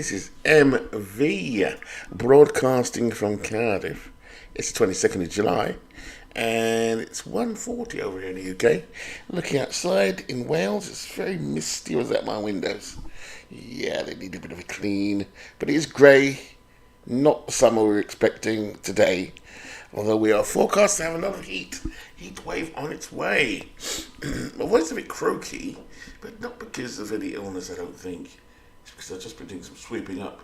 This is MV broadcasting from Cardiff. It's the 22nd of July and it's 1:40 over here in the UK. Looking outside in Wales, it's very misty. Was at my windows. Yeah, they need a bit of a clean, but it is grey. Not the summer we were expecting today, although we are forecast to have another heat wave on its way. My voice is a bit croaky, but not because of any illness, I don't think. It's because I've just been doing some sweeping up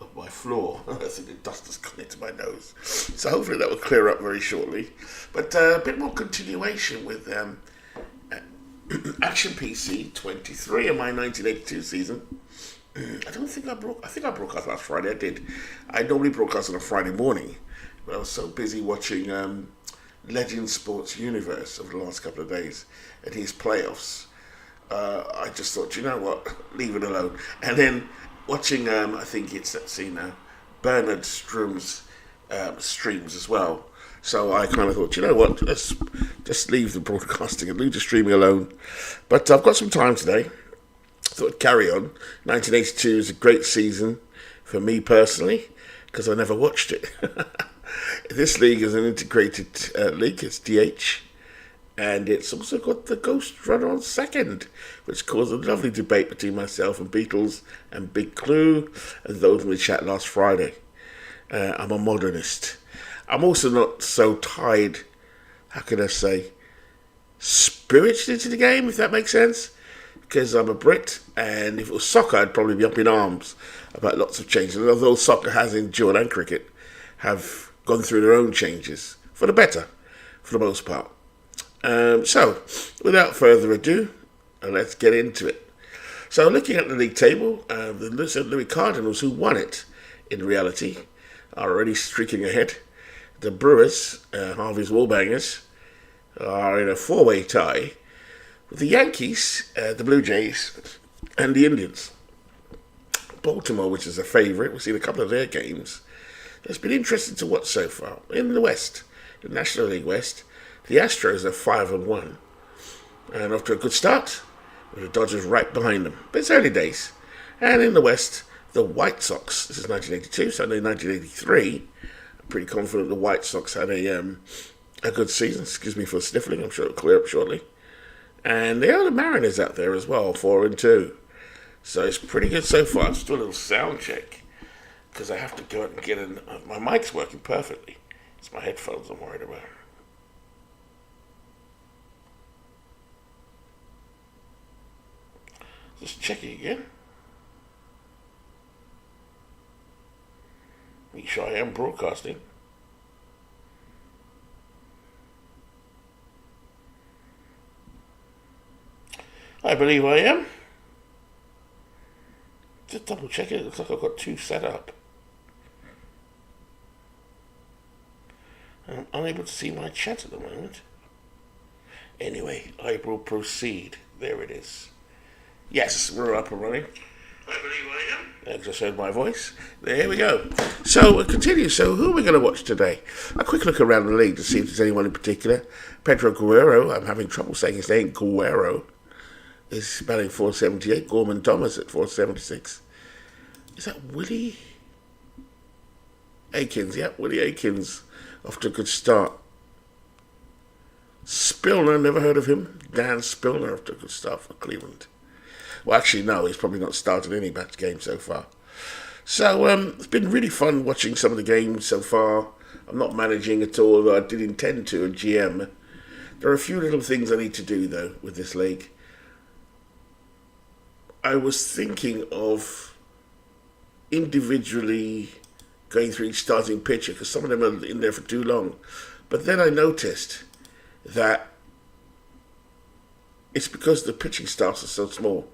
of my floor. I think the dust has gone into my nose. So hopefully that will clear up very shortly. But a bit more continuation with Action PC 23 in my 1982 season. I think I broadcast last Friday. I did. I normally broadcast on a Friday morning, but I was so busy watching Legend Sports Universe over the last couple of days and his playoffs. I just thought, you know what, leave it alone. And then watching, I think it's, let's see now, Bernard Strom's streams as well. So I kind of thought, you know what, let's just leave the broadcasting and leave the streaming alone. But I've got some time today. I thought I'd carry on. 1982 is a great season for me personally, because I never watched it. This league is an integrated league. It's DH. And it's also got the Ghost Runner on second, which caused a lovely debate between myself and Beatles and Big Clue and those in the chat last Friday. I'm a modernist. I'm also not so tied, how can I say, spiritually to the game, if that makes sense. Because I'm a Brit, and if it was soccer, I'd probably be up in arms about lots of changes. And although soccer has endured and cricket have gone through their own changes, for the better, for the most part. So, without further ado, let's get into it. So, looking at the league table, the St. Louis Cardinals, who won it in reality, are already streaking ahead. The Brewers, Harvey's Wallbangers, are in a four-way tie with the Yankees, the Blue Jays, and the Indians. Baltimore, which is a favourite, we've seen a couple of their games. It's been interesting to watch so far. In the West, the National League West, the Astros are 5-1, and off to a good start, with the Dodgers right behind them. But it's early days. And in the West, the White Sox, this is 1982, so in 1983, I'm pretty confident the White Sox had a good season. Excuse me for sniffling, I'm sure it'll clear up shortly. And the other Mariners out there as well, 4-2. So it's pretty good so far. Just do a little sound check, because I have to go out and get in. My mic's working perfectly. It's my headphones I'm worried about. Just checking again. Make sure I am broadcasting. I believe I am. Just double check it. It looks like I've got two set up. I'm unable to see my chat at the moment. Anyway, I will proceed. There it is. Yes, we're up and running. I believe I am. I just heard my voice. There we go. So we'll continue. So who are we going to watch today? A quick look around the league to see if there's anyone in particular. Pedro Guerrero, I'm having trouble saying his name, Guerrero, is batting 478. Gorman Thomas at 476. Is that Willie Akins? Yeah, Willie Akins off to a good start. Spillner, never heard of him. Dan Spillner off to a good start for Cleveland. Well, actually, no, he's probably not started any match game so far. So, it's been really fun watching some of the games so far. I'm not managing at all, though I did intend to, a GM. There are a few little things I need to do, though, with this league. I was thinking of individually going through each starting pitcher, because some of them are in there for too long. But then I noticed that it's because the pitching staffs are so small.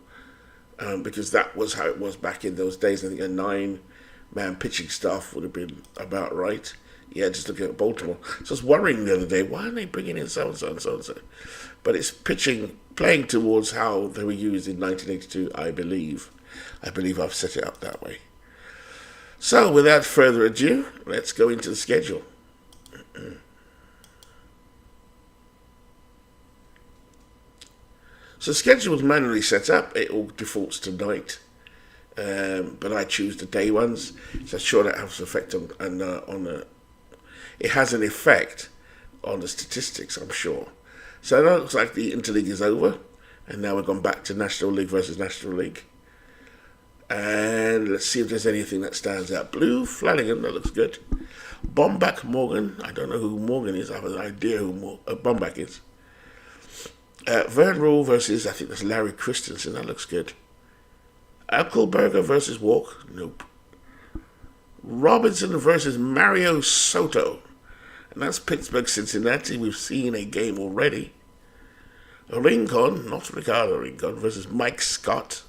Because that was how it was back in those days. I think a 9-man pitching staff would have been about right. Yeah, just looking at Baltimore. So I was worrying the other day, why aren't they bringing in so-and-so and so-and-so? But it's playing towards how they were used in 1982, I believe. I believe I've set it up that way. So, without further ado, let's go into the schedule. So the schedule was manually set up. It all defaults to night. but I choose the day ones. So sure that has an effect it has an effect on the statistics, I'm sure. So that looks like the Interleague is over, and now we're gone back to National League versus National League. And let's see if there's anything that stands out. Blue Flanagan, that looks good. Bombach Morgan, I don't know who Morgan is. I have an idea who Bombach is. Vern Rule versus, I think that's Larry Christensen, that looks good. Alkelberger versus Walk, nope. Robinson versus Mario Soto, and that's Pittsburgh Cincinnati. We've seen a game already. Rincon, not Ricardo Rincon, versus Mike Scott.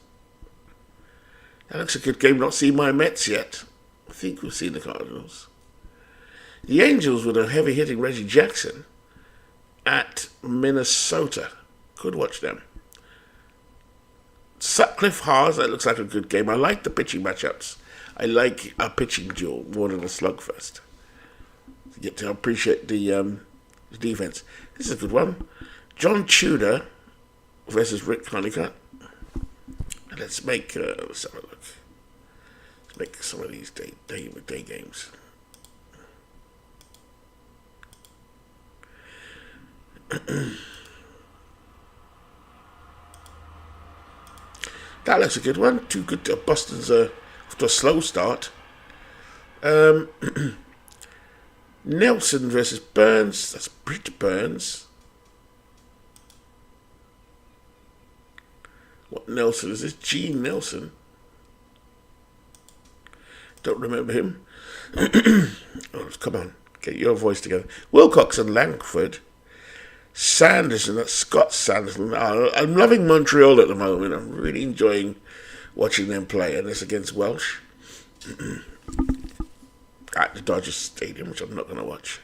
That looks a good game. Not seen my Mets yet. I think we've seen the Cardinals. The Angels with a heavy-hitting Reggie Jackson at Minnesota. Could watch them. Sutcliffe Haas, that looks like a good game. I like the pitching matchups. I like a pitching duel more than a slugfest. You get to appreciate the defense. This is a good one. John Tudor versus Rick Honeycutt. Let's make let's have a look. Let's make some of these day games. That looks a good one. Too good to Boston's after a slow start. Nelson versus Burns. That's Britt Burns. What Nelson is this? Gene Nelson. Don't remember him. Oh, come on, get your voice together. Wilcox and Langford. Sanderson, that's Scott Sanderson. I'm loving Montreal at the moment. I'm really enjoying watching them play, and it's against Welsh at the Dodgers Stadium, which I'm not going to watch.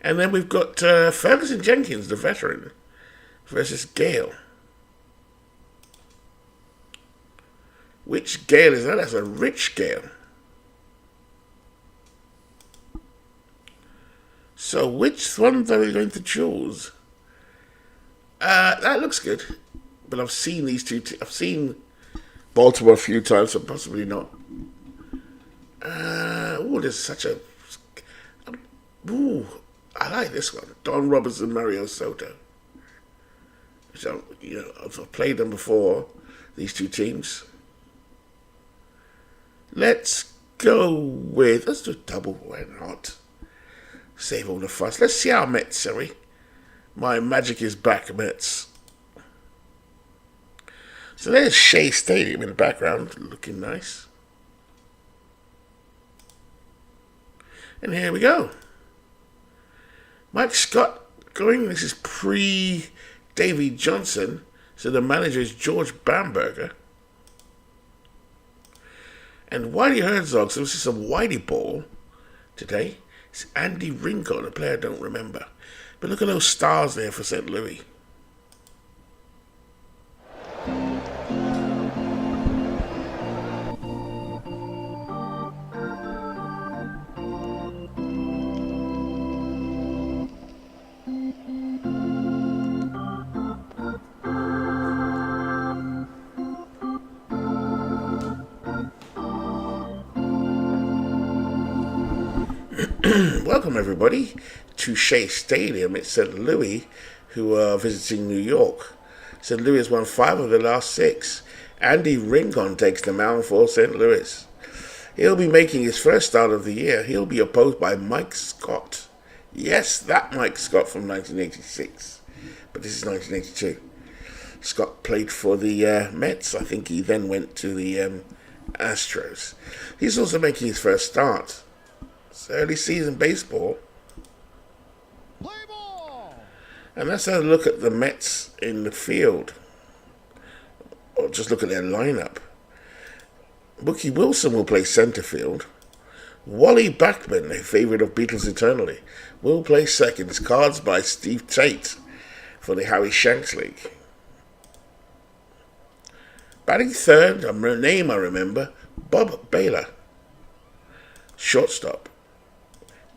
And then we've got Ferguson Jenkins, the veteran, versus Gale. Which Gale is that? That's a Rich Gale. So which one are we going to choose? That looks good. But I've seen these two. I've seen Baltimore a few times, so possibly not. There's such a... I like this one. Don Robertson, Mario Soto. So, I've played them before, these two teams. Let's go with... Let's do a double, why not? Save all the fuss. Let's see our Mets, shall we? My magic is back, Mets. So there's Shea Stadium in the background, looking nice. And here we go. Mike Scott going. This is pre-Davey Johnson. So the manager is George Bamberger. And Whitey Herzog, so this is some Whitey ball today. It's Andy Rincon, a player I don't remember. But look at those stars there for St. Louis. Welcome everybody to Shea Stadium at St. Louis, who are visiting New York. St. Louis has won 5 of the last 6. Andy Rincon takes the mound for St. Louis. He'll be making his first start of the year. He'll be opposed by Mike Scott. Yes, that Mike Scott from 1986. But this is 1982. Scott played for the Mets. I think he then went to the Astros. He's also making his first start. It's early season baseball. Play ball. And let's have a look at the Mets in the field. Or just look at their lineup. Mookie Wilson will play center field. Wally Backman, a favorite of Beatles eternally, will play second. Cards by Steve Tate for the Harry Shanks League. Batting third, a name I remember, Bob Baylor. Shortstop.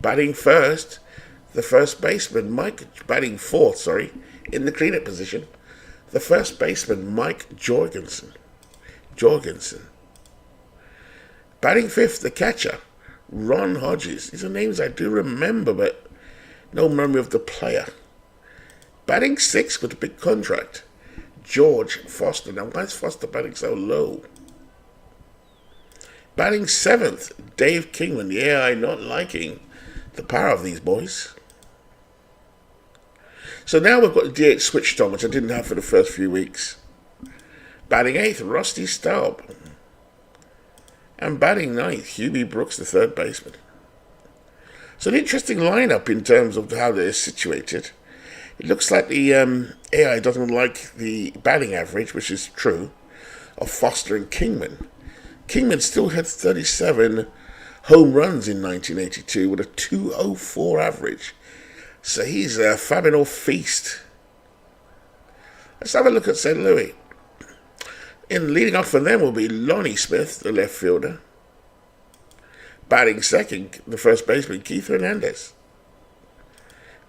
Batting first, the first baseman, batting fourth, in the cleanup position, the first baseman, Mike Jorgensen. Jorgensen. Batting fifth, the catcher, Ron Hodges. These are names I do remember, but no memory of the player. Batting sixth with a big contract, George Foster. Now, why is Foster batting so low? Batting seventh, Dave Kingman. Yeah, I'm not liking the power of these boys. So now we've got the DH switched on, which I didn't have for the first few weeks. Batting eighth, Rusty Staub. And batting ninth, Hubie Brooks, the third baseman. So an interesting lineup in terms of how they're situated. It looks like the AI doesn't like the batting average, which is true, of Foster and Kingman. Kingman still had 37 home runs in 1982 with a 204 average. So he's a fabulous feast. Let's have a look at St. Louis. In leading off for them will be Lonnie Smith, the left fielder. Batting second, the first baseman, Keith Hernandez.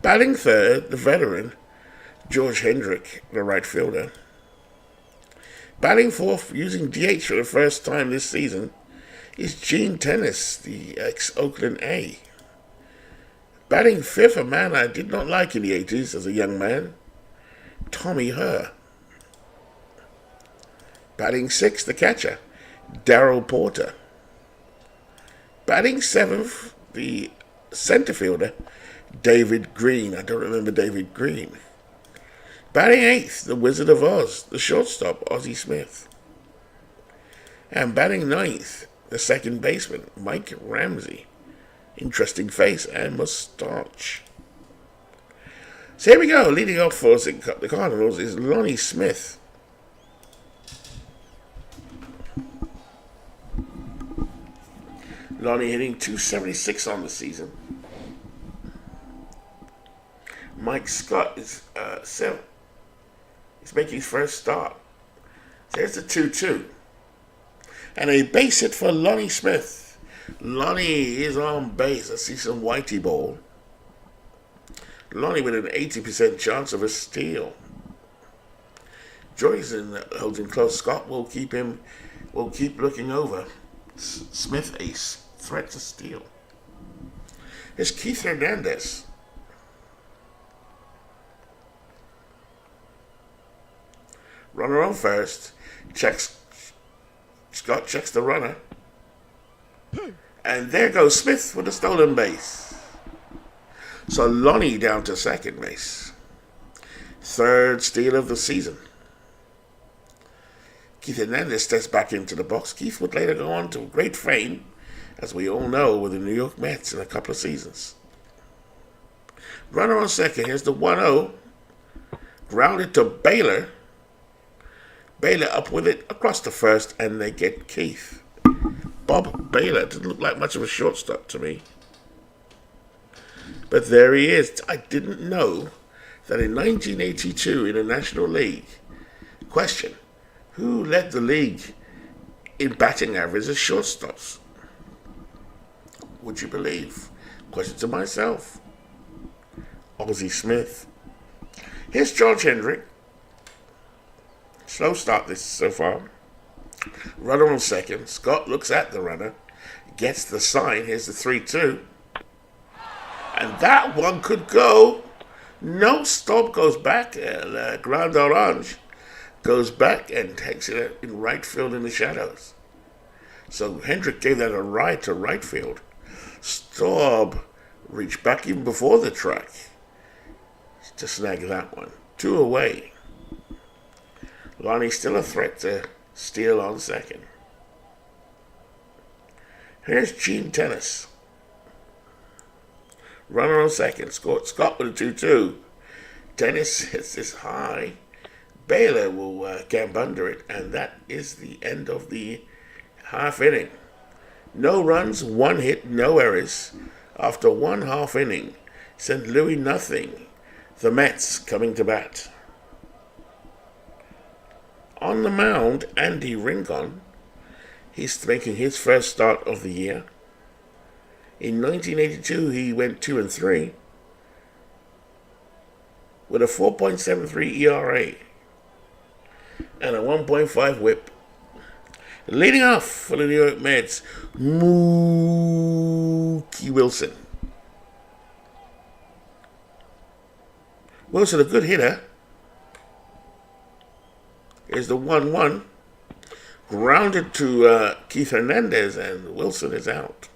Batting third, the veteran, George Hendrick, the right fielder. Batting fourth, using DH for the first time this season, is Gene Tennis, the ex-Oakland A. Batting fifth, a man I did not like in the 80s as a young man, Tommy Herr. Batting sixth, the catcher, Darryl Porter. Batting seventh, the center fielder, David Green. I don't remember David Green. Batting eighth, the Wizard of Oz, the shortstop, Ozzie Smith. And batting ninth, the second baseman, Mike Ramsey. Interesting face and moustache. So here we go. Leading off for the Cardinals is Lonnie Smith. Lonnie hitting .276 on the season. Mike Scott is 7. He's making his first start. There's the 2-2. And a base hit for Lonnie Smith. Lonnie is on base. I see some whitey ball. Lonnie with an 80% chance of a steal. Joyson holds him close. Scott will keep looking over. Smith ace. Threat to steal. Here's Keith Hernandez. Runner on first. Scott checks the runner. And there goes Smith with a stolen base. So Lonnie down to second base. Third steal of the season. Keith Hernandez steps back into the box. Keith would later go on to great fame, as we all know, with the New York Mets in a couple of seasons. Runner on second. Here's the 1-0. Grounded to Baylor. Baylor up with it across the first, and they get Keith. Bob Baylor didn't look like much of a shortstop to me. But there he is. I didn't know that in 1982 in the National League, question, who led the league in batting average as shortstops? Would you believe? Question to myself. Ozzie Smith. Here's George Hendrick. Slow start this so far. Runner on second. Scott looks at the runner. Gets the sign. Here's the 3-2. And that one could go. No stop, goes back. Grand Orange goes back and takes it in right field in the shadows. So Hendrick gave that a ride to right field. Staub reached back even before the track to snag that one. 2 away. Lonnie still a threat to steal on second. Here's Gene Tennis. Runner on second. Scott with a 2-2. Tennis hits this high. Baylor will camp under it, and that is the end of the half inning. No runs, 1 hit, no errors. After 1 half inning, St. Louis nothing. The Mets coming to bat. On the mound, Andy Rincon. He's making his first start of the year. In 1982, he went 2-3 with a 4.73 ERA and a 1.5 WHIP. Leading off for the New York Mets, Mookie Wilson. Wilson, a good hitter. Here's the 1-1. Grounded to Keith Hernandez, and Wilson is out.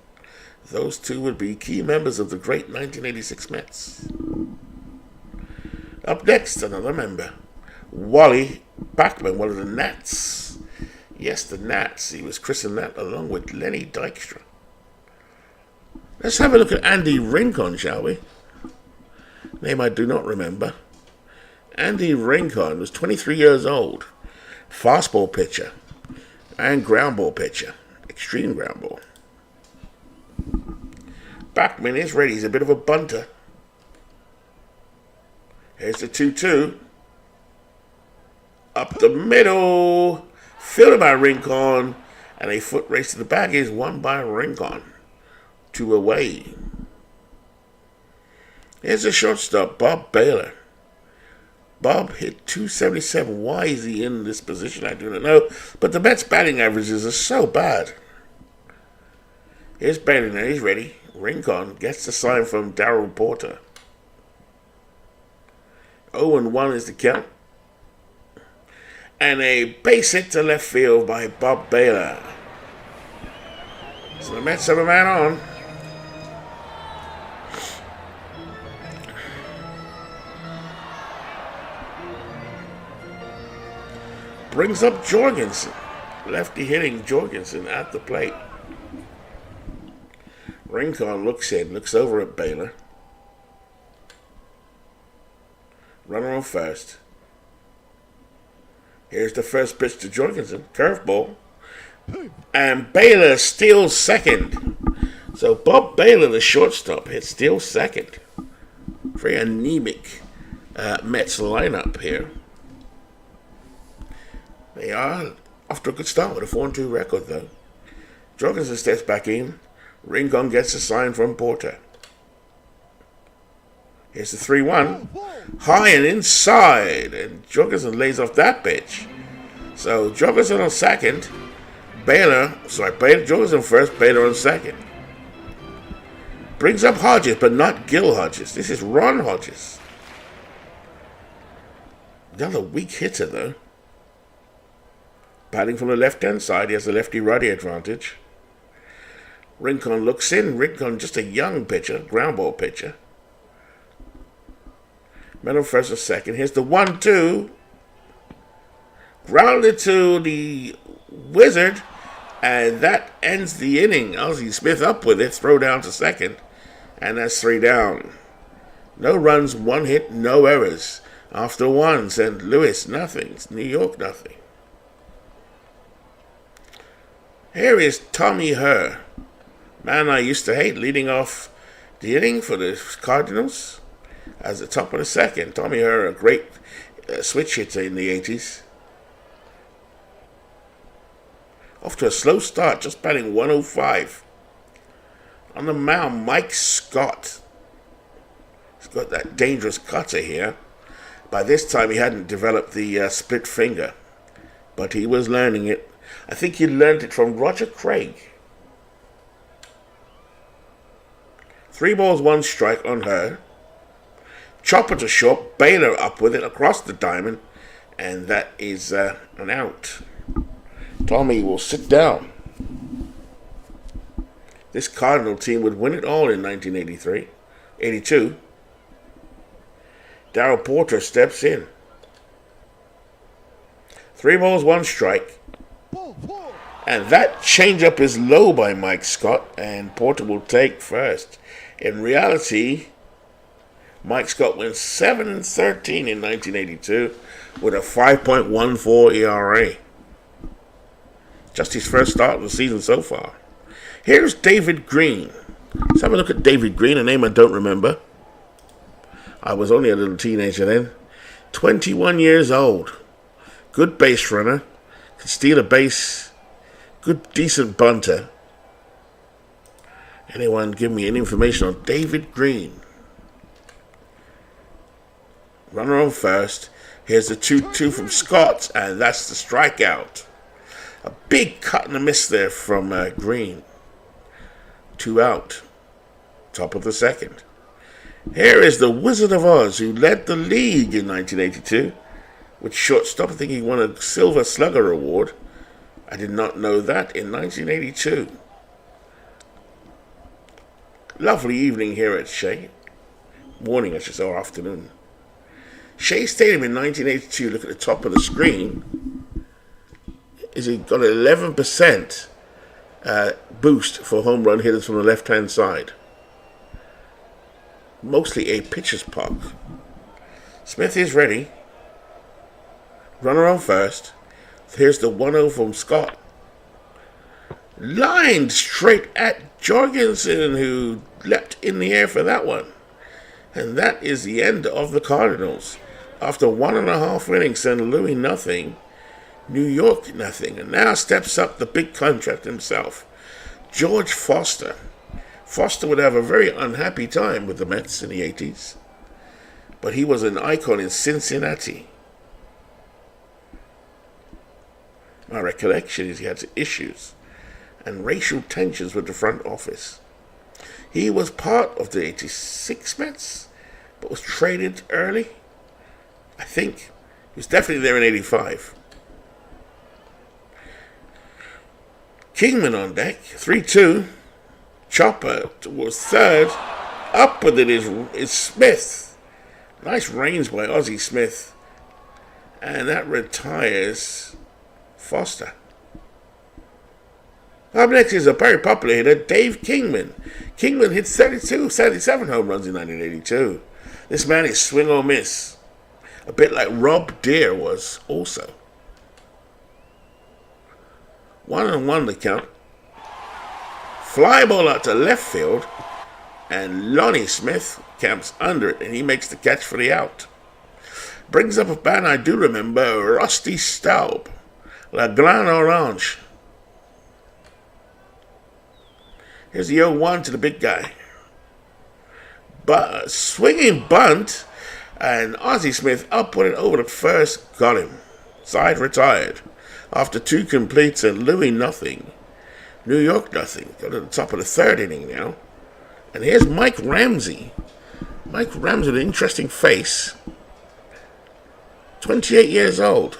Those two would be key members of the great 1986 Mets. Up next, another member, Wally Backman, one of the Nats. Yes, the Nats. He was christened that along with Lenny Dykstra. Let's have a look at Andy Rincon, shall we? Name I do not remember. Andy Rincon was 23 years old. Fastball pitcher and ground ball pitcher. Extreme ground ball. Backman is ready. He's a bit of a bunter. Here's the 2-2. Up the middle. Fielded by Rincon. And a foot race to the bag is won by Rincon. 2 away. Here's the shortstop, Bob Baylor. Bob hit .277. Why is he in this position? I do not know. But the Mets' batting averages are so bad. Here's Baylor now. He's ready. Rincon gets the sign from Darryl Porter. 0-1 is the count. And a base hit to left field by Bob Baylor. So the Mets have a man on. Brings up Jorgensen. Lefty hitting Jorgensen at the plate. Rincon looks over at Baylor. Runner on first. Here's the first pitch to Jorgensen. Curveball. And Baylor steals second. So Bob Baylor, the shortstop, steals second. Very anemic Mets lineup here. They are off to a good start with a 4-2 record, though. Jorgensen steps back in. Rincon gets a sign from Porter. Here's the 3-1. High and inside. And Jorgensen lays off that pitch. So Jorgensen on second. Jorgensen first, Baylor on second. Brings up Hodges, but not Gil Hodges. This is Ron Hodges. Another weak hitter, though. Batting from the left-hand side, he has a lefty-righty advantage. Rincon looks in. Rincon just a young pitcher, ground ball pitcher. Man on first or second. Here's the 1-2. Grounded to the Wizard. And that ends the inning. Ozzie Smith up with it. Throw down to second. And that's 3 down. No runs, 1 hit, no errors. After 1, St. Louis, nothing. New York, nothing. Here is Tommy Herr. Man I used to hate, leading off the inning for the Cardinals. As the top of the second. Tommy Herr, a great switch hitter in the 80s. Off to a slow start, just batting 105. On the mound, Mike Scott. He's got that dangerous cutter here. By this time, he hadn't developed the split finger. But he was learning it. I think he learned it from Roger Craig. 3 balls, 1 strike on her. Chopper to short. Baylor up with it across the diamond. And that is an out. Tommy will sit down. This Cardinal team would win it all in 1982. Darryl Porter steps in. 3 balls, 1 strike. And that changeup is low by Mike Scott, and Porter will take first. In reality, Mike Scott went 7-13 in 1982 with a 5.14 ERA. Just his first start of the season so far. Here's David Green. Let's have a look at David Green, a name I don't remember. I was only a little teenager then. 21 years old. Good base runner. Can steal a base. Good, decent bunter. Anyone give me any information on David Green? Runner on first. Here's the 2-2 from Scott, and that's the strikeout. A big cut and a miss there from Green. 2 out. Top of the second. Here is the Wizard of Oz, who led the league in 1982 with shortstop. I think he won a Silver Slugger Award. I did not know that in 1982. Lovely evening here at Shea. Morning, I should say, or afternoon. Shea Stadium in 1982, look at the top of the screen, is it got an 11% boost for home run hitters from the left-hand side. Mostly a pitcher's park. Smith is ready. Runner on first. Here's the 1-0 from Scott. Lined straight at Jorgensen, who leapt in the air for that one. And that is the end of the Cardinals. After 1.5 innings, St. Louis nothing, New York nothing. And now steps up the big contract himself, George Foster. Foster would have a very unhappy time with the Mets in the 80s. But he was an icon in Cincinnati. My recollection is he had issues and racial tensions with the front office. He was part of the 86 Mets, but was traded early. I think he was definitely there in 85. Kingman on deck, 3-2. Chopper towards third. Up with it is Smith. Nice range by Ozzie Smith. And that retires Foster. Up next is a very popular hitter, Dave Kingman. Kingman hit 77 home runs in 1982. This man is swing or miss. A bit like Rob Deere was also. 1-1 the count. Fly ball out to left field, and Lonnie Smith camps under it, and he makes the catch for the out. Brings up a band I do remember, Rusty Staub, La Grande Orange. Here's the 0-1 to the big guy. But swinging bunt, and Ozzie Smith up with it over the first, got him. Side retired. After 2 completes and Louis nothing. New York nothing. Go to the top of the third inning now. And here's Mike Ramsey. Mike Ramsey with an interesting face. 28 years old.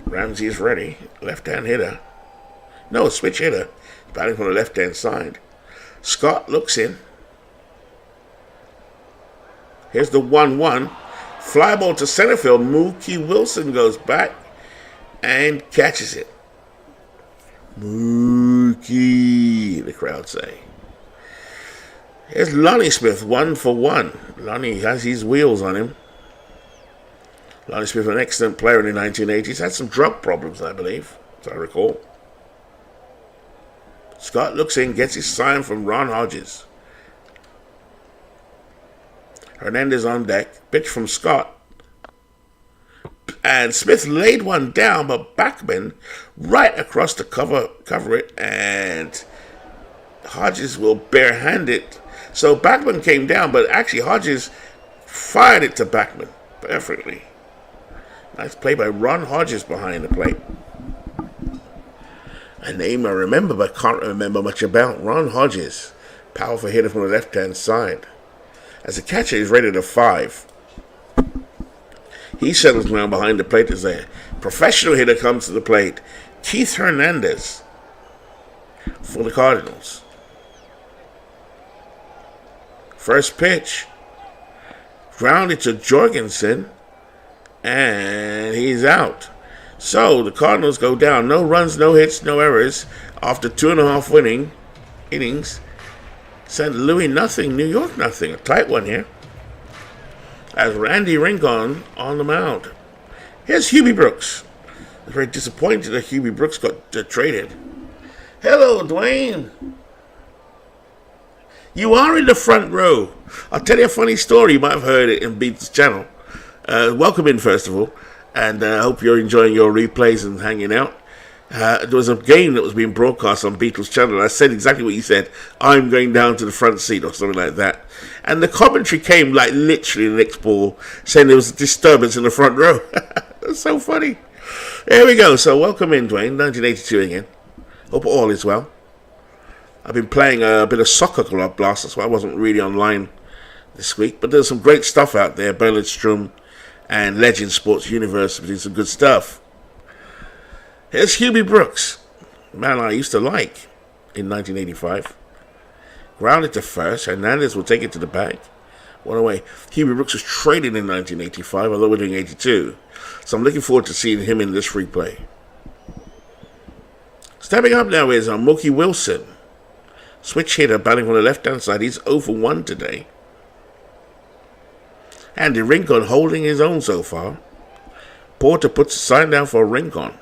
Ramsey is ready. Left-hand hitter. No, switch hitter. Batting from the left-hand side. Scott looks in. Here's the 1-1. Fly ball to center field. Mookie Wilson goes back and catches it. Mookie, the crowd say. Here's Lonnie Smith, 1 for 1. Lonnie has his wheels on him. Lonnie Smith, an excellent player in the 1980s, had some drug problems, I believe, as I recall. Scott looks in, gets his sign from Ron Hodges. Hernandez on deck, pitch from Scott. And Smith laid one down, but Bachman right across the cover it, and Hodges will barehand it. So Bachman came down, but actually Hodges fired it to Bachman perfectly. Nice play by Ron Hodges behind the plate. A name I remember, but can't remember much about. Ron Hodges, powerful hitter from the left-hand side. As a catcher, he's rated a 5. He settles down behind the plate as a professional hitter comes to the plate. Keith Hernandez for the Cardinals. First pitch. Grounded to Jorgensen. And he's out. So the Cardinals go down. No runs, no hits, no errors. After 2.5 innings. St. Louis nothing, New York nothing. A tight one here. As Randy Rincon on the mound. Here's Hubie Brooks. I was very disappointed that Hubie Brooks got traded. Hello, Dwayne. You are in the front row. I'll tell you a funny story. You might have heard it in Beats' channel. Welcome in, first of all. And I hope you're enjoying your replays and hanging out. There was a game that was being broadcast on Beatles Channel. And I said exactly what you said. I'm going down to the front seat or something like that. And the commentary came like literally the next ball, saying there was a disturbance in the front row. That's so funny. There we go. So welcome in, Dwayne. 1982 again. Hope all is well. I've been playing a bit of Soccer Club Blast. That's why I wasn't really online this week. But there's some great stuff out there. Bernard Strum and Legend Sports Universe doing some good stuff. Here's Hubie Brooks, man I used to like in 1985. Grounded to first, Hernandez will take it to the back. One away. Hubie Brooks was traded in 1985, although we're doing 82. So I'm looking forward to seeing him in this replay. Stepping up now is Mookie Wilson. Switch hitter batting from the left-hand side. He's 0 for 1 today. Andy Rincon holding his own so far. Porter puts a sign down for Rincon.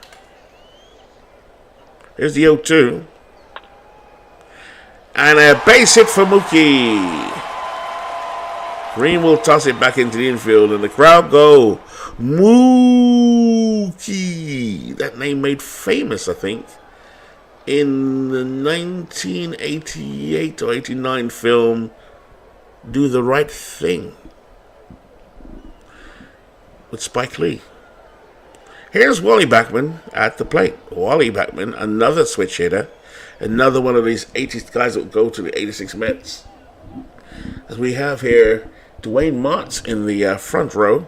Here's the 0-2. And a base hit for Mookie. Green will toss it back into the infield, and the crowd go, Mookie. That name made famous, I think, in the 1988 or 89 film, Do the Right Thing, with Spike Lee. Here's Wally Backman at the plate. Wally Backman, another switch hitter. Another one of these 80s guys that will go to the 86 Mets. As we have here Dwayne Martz in the front row.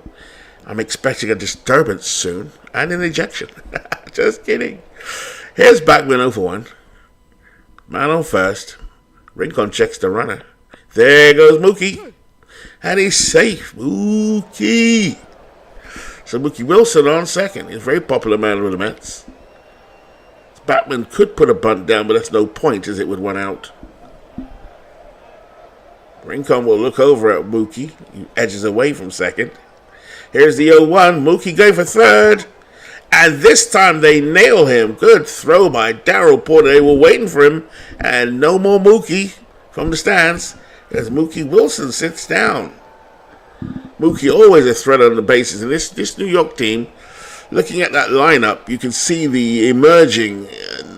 I'm expecting a disturbance soon. And an ejection. Just kidding. Here's Backman 0 for 1. Man on first. Rincon checks the runner. There goes Mookie. And he's safe. Mookie. So Mookie Wilson on second. He's a very popular man with the Mets. Batman could put a bunt down, but that's no point as it would run out. Rincon will look over at Mookie. He edges away from second. Here's the 0-1. Mookie going for third. And this time they nail him. Good throw by Darryl Porter. They were waiting for him. And no more Mookie from the stands as Mookie Wilson sits down. Mookie always a threat on the bases. And this New York team, looking at that lineup, you can see the emerging,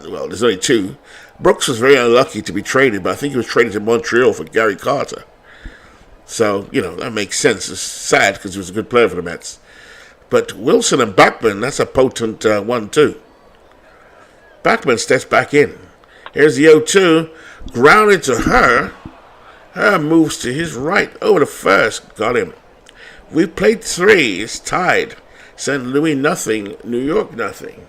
well, there's only two. Brooks was very unlucky to be traded, but I think he was traded to Montreal for Gary Carter. So, that makes sense. It's sad because he was a good player for the Mets. But Wilson and Backman, that's a potent 1-2. Backman steps back in. Here's the 0-2. Grounded to her. Her moves to his right. Over to first. Got him. We played 3. It's tied. St. Louis nothing. New York nothing.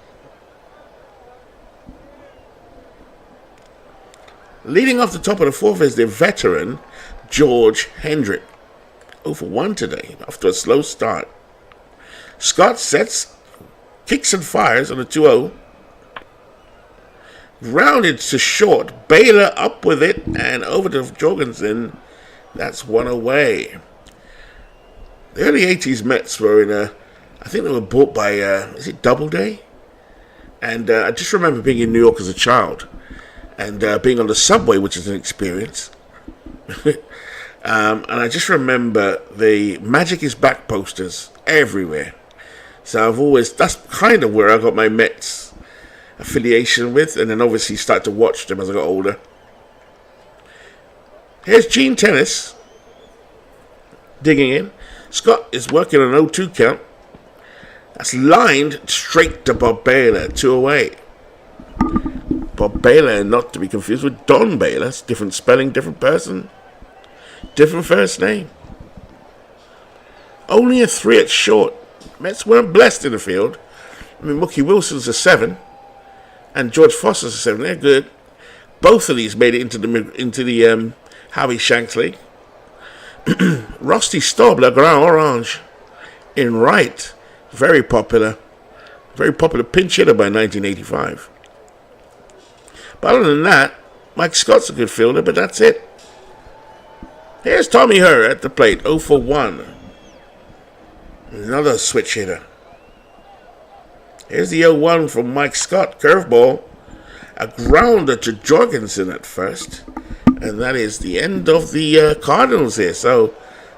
Leading off the top of the fourth is the veteran George Hendrick. 0 for 1 today after a slow start. Scott sets, kicks and fires on a 2-0. Grounded to short. Baylor up with it and over to Jorgensen. That's one away. The early 80s Mets were in I think they were bought by, is it Doubleday? And I just remember being in New York as a child and being on the subway, which is an experience. And I just remember the Magic is Back posters everywhere. So that's kind of where I got my Mets affiliation with, and then obviously started to watch them as I got older. Here's Gene Tennis digging in. Scott is working on an 0-2 count. That's lined straight to Bob Baylor, 2 away. Bob Baylor, not to be confused with Don Baylor. It's different spelling, different person, different first name. Only a 3 at short. Mets weren't blessed in the field. I mean, Mookie Wilson's a 7, and George Foster's a 7. They're good. Both of these made it into the Howie Shanks League. Rusty Staubler, Grand Orange, in right. Very popular pinch hitter by 1985. But other than that, Mike Scott's a good fielder, but that's it. Here's Tommy Herr at the plate, 0 for 1. Another switch hitter. Here's the 0-1 from Mike Scott, curveball. A grounder to Jorgensen at first. And that is the end of the Cardinals here. So,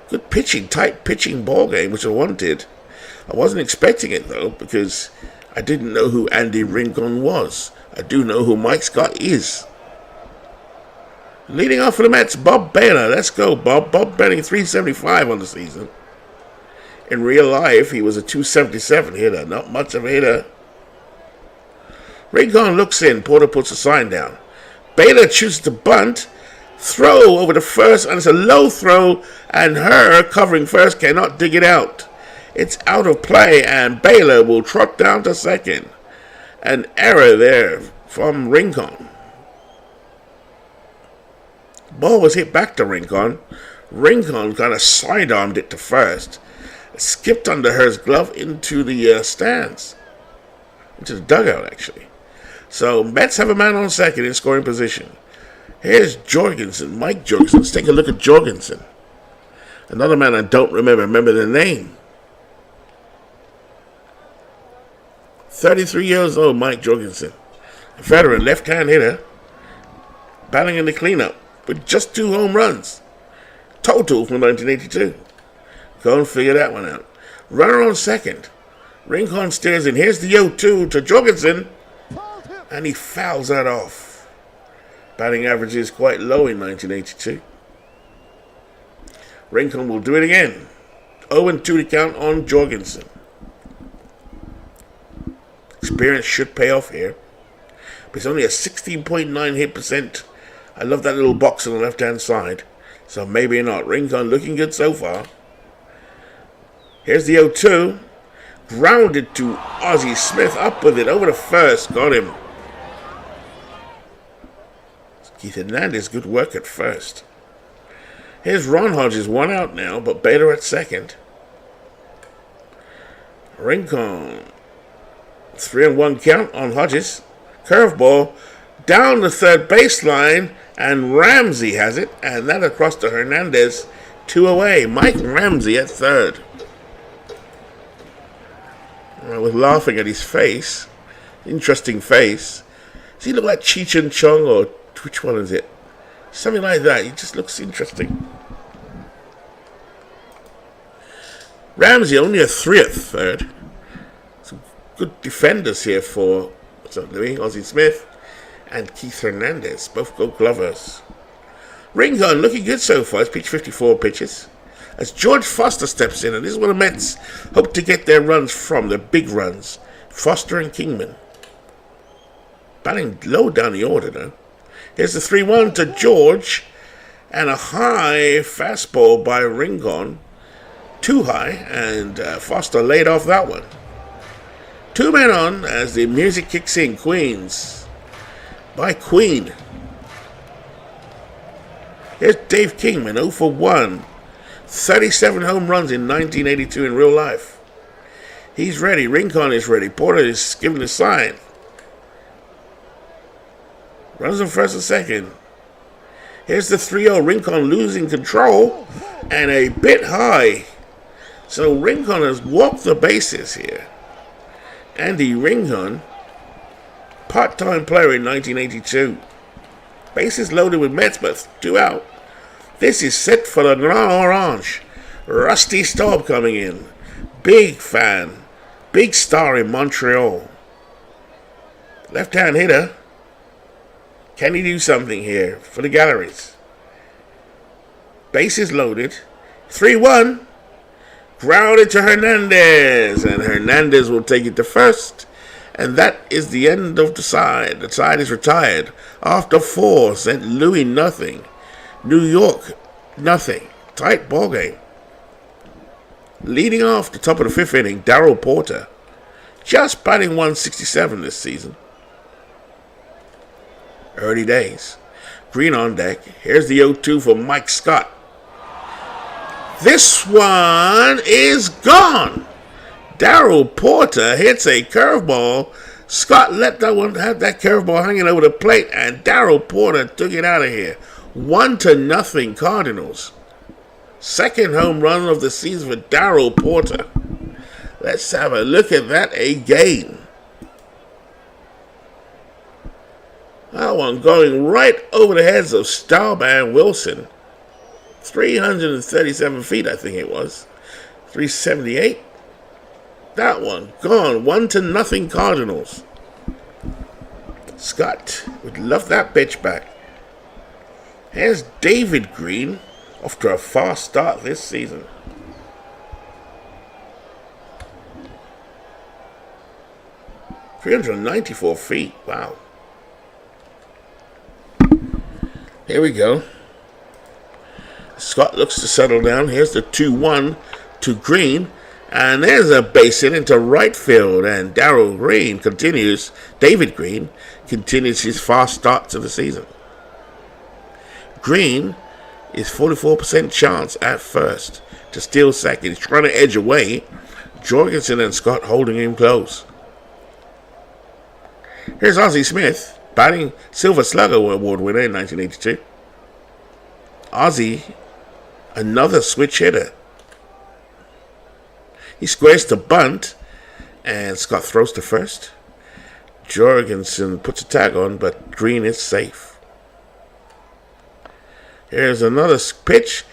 good pitching, tight pitching ball game, which I wanted. I wasn't expecting it, though, because I didn't know who Andy Rincon was. I do know who Mike Scott is. Leading off for the Mets, Bob Baylor. Let's go, Bob. Bob batting .375 on the season. In real life, he was a .277 hitter. Not much of a hitter. Rincon looks in. Porter puts a sign down. Baylor chooses to bunt. Throw over to first, and it's a low throw, and her, covering first, cannot dig it out. It's out of play, and Baylor will trot down to second. An error there from Rincon. Ball was hit back to Rincon. Rincon kind of sidearmed it to first. It skipped under Her's glove into the stands. Into the dugout, actually. So, Mets have a man on second in scoring position. Here's Jorgensen, Mike Jorgensen. Let's take a look at Jorgensen. Another man I don't remember the name. 33 years old, Mike Jorgensen. A veteran left-hand hitter. Batting in the cleanup with just 2 home runs. Total from 1982. Go and figure that one out. Runner on second. Rincon steers in. Here's the 0-2 to Jorgensen. And he fouls that off. Batting average is quite low in 1982. Rincon will do it again. 0-2 to count on Jorgensen. Experience should pay off here. But it's only a 16.9 hit percent. I love that little box on the left-hand side. So maybe not. Rincon looking good so far. Here's the 0-2. Grounded to Ozzie Smith. Up with it. Over to first. Got him. Keith Hernandez, good work at first. Here's Ron Hodges, 1 out now, but Baylor at second. Rincon. 3-1 count on Hodges. Curveball down the third baseline, and Ramsey has it, and that across to Hernandez. 2 away. Mike Ramsey at third. I was laughing at his face. Interesting face. Does he look like Cheech and Chong, or which one is it? Something like that. He just looks interesting. Ramsey only a 3 at third. Some good defenders here for Ozzie Smith and Keith Hernandez. Both Gold Glovers. Rincon looking good so far. He's pitched 54 pitches. As George Foster steps in, and this is where the Mets hope to get their runs from, their big runs. Foster and Kingman. Batting low down the order now. Here's the 3-1 to George, and a high fastball by Rincon. Too high, and Foster laid off that one. 2 men on as the music kicks in. Queens by Queen. Here's Dave Kingman, 0 for 1. 37 home runs in 1982 in real life. He's ready. Rincon is ready. Porter is giving the sign. Runs on first and second. Here's the 3-0. Rincon losing control and a bit high. So Rincon has walked the bases here. Andy Rincon, part-time player in 1982. Bases loaded with Mets, but 2 out. This is set for the Grand Orange. Rusty Staub coming in. Big fan. Big star in Montreal. Left-hand hitter. Can he do something here for the galleries? Bases loaded. 3-1. Grounded to Hernandez. And Hernandez will take it to first. And that is the end of the side. The side is retired. After 4, St. Louis nothing. New York nothing. Tight ball game. Leading off the top of the 5th inning, Darryl Porter. Just batting .167 this season. Early days. Green on deck. Here's the 0-2 for Mike Scott. This one is gone. Darryl Porter hits a curveball. Scott let that one have that curveball hanging over the plate, and Darryl Porter took it out of here. 1-0 Cardinals. Second home run of the season for Darryl Porter. Let's have a look at that again. That one going right over the heads of Staub and Wilson. 337 feet, I think it was. 378. that one. Gone. 1-0 Cardinals. Scott would love that pitch back. Here's David Green, off to a fast start this season. .394 feet. Wow. Here we go. Scott looks to settle down. Here's the 2-1 to Green. And there's a base hit into right field. And David Green continues his fast start to the season. Green is 44% chance at first to steal second. He's trying to edge away. Jorgensen and Scott holding him close. Here's Ozzie Smith, batting Silver Slugger Award winner in 1982. Ozzie, another switch hitter. He squares to bunt, and Scott throws to first. Jorgensen puts a tag on, but Green is safe. Here's another pitch.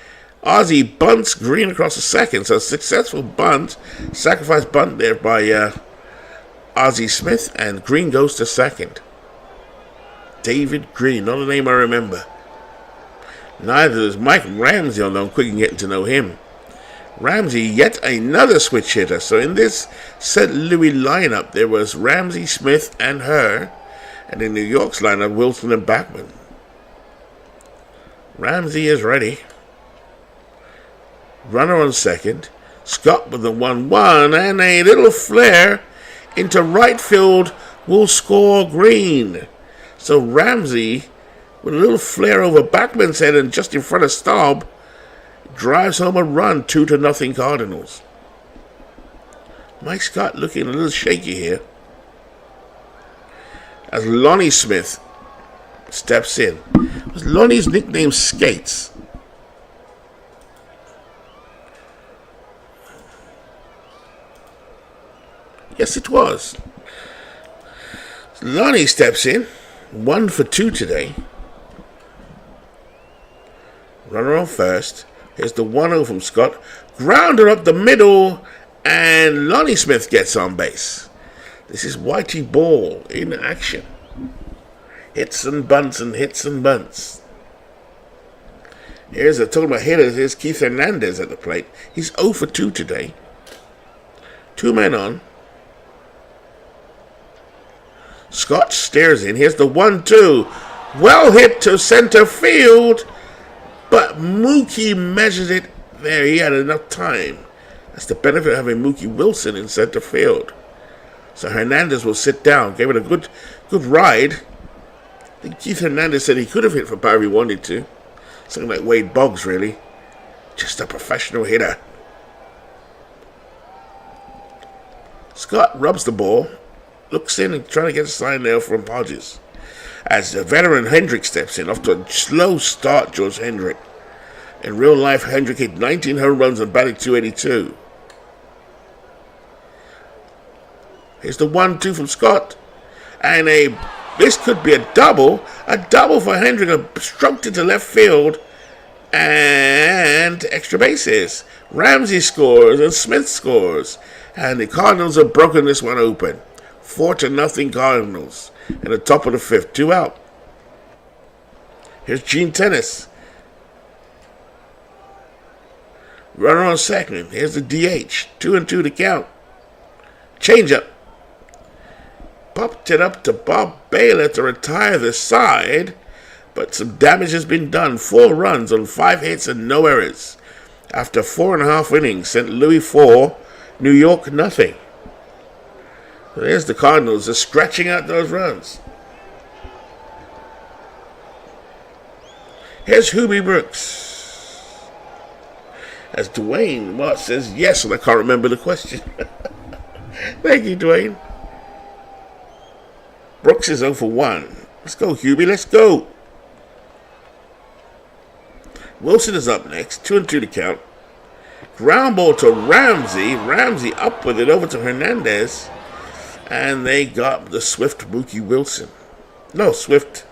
Ozzie bunts Green across the second, so successful bunt, sacrifice bunt there by Ozzie Smith, and Green goes to second. David Green, not a name I remember. Neither is Mike Ramsey, although I'm quick in getting to know him. Ramsey, yet another switch hitter. So in this St. Louis lineup, there was Ramsey, Smith, and her. And in New York's lineup, Wilson and Bachman. Ramsey is ready. Runner on second. Scott with the 1-1 and a little flare into right field will score Green. So Ramsey, with a little flare over Bachman's head and just in front of Staub, drives home a run, 2-0 Cardinals. Mike Scott looking a little shaky here. As Lonnie Smith steps in. Was Lonnie's nickname Skates? Yes, it was. Lonnie steps in. 1 for 2 today. Runner on first. Here's the 1-0 from Scott. Grounder up the middle. And Lonnie Smith gets on base. This is Whitey Ball in action. Hits and bunts and hits and bunts. Talking about hitters, here's Keith Hernandez at the plate. He's 0 for 2 today. 2 men on. Scott stares in. Here's the 1-2. Well hit to center field. But Mookie measured it there. He had enough time. That's the benefit of having Mookie Wilson in center field. So Hernandez will sit down. Gave it a good ride. I think Keith Hernandez said he could have hit for power if he wanted to. Something like Wade Boggs, really. Just a professional hitter. Scott rubs the ball. Looks in and trying to get a sign there from Hodges. As the veteran Hendrick steps in, off to a slow start, George Hendrick. In real life, Hendrick hit 19 home runs and batted .282. Here's the 1-2 from Scott. And this could be a double. A double for Hendrick. Stroked into left field. And extra bases. Ramsey scores and Smith scores. And the Cardinals have broken this one open. 4-0 Cardinals. In the top of the 5th. 2 out. Here's Gene Tennis. Runner on second. Here's the DH. 2-2 to count. Change up. Popped it up to Bob Baylor to retire the side. But some damage has been done. 4 runs on 5 hits and no errors. After 4.5 innings. St. Louis 4. New York nothing. So there's the Cardinals. They're scratching out those runs. Here's Hubie Brooks. As Dwayne Watt says yes, and I can't remember the question. Thank you, Dwayne. Brooks is 0 for 1. Let's go, Hubie. Let's go. Wilson is up next. 2-2 to count. Ground ball to Ramsey. Ramsey up with it over to Hernandez. And they got the swift Mookie Wilson. No, swift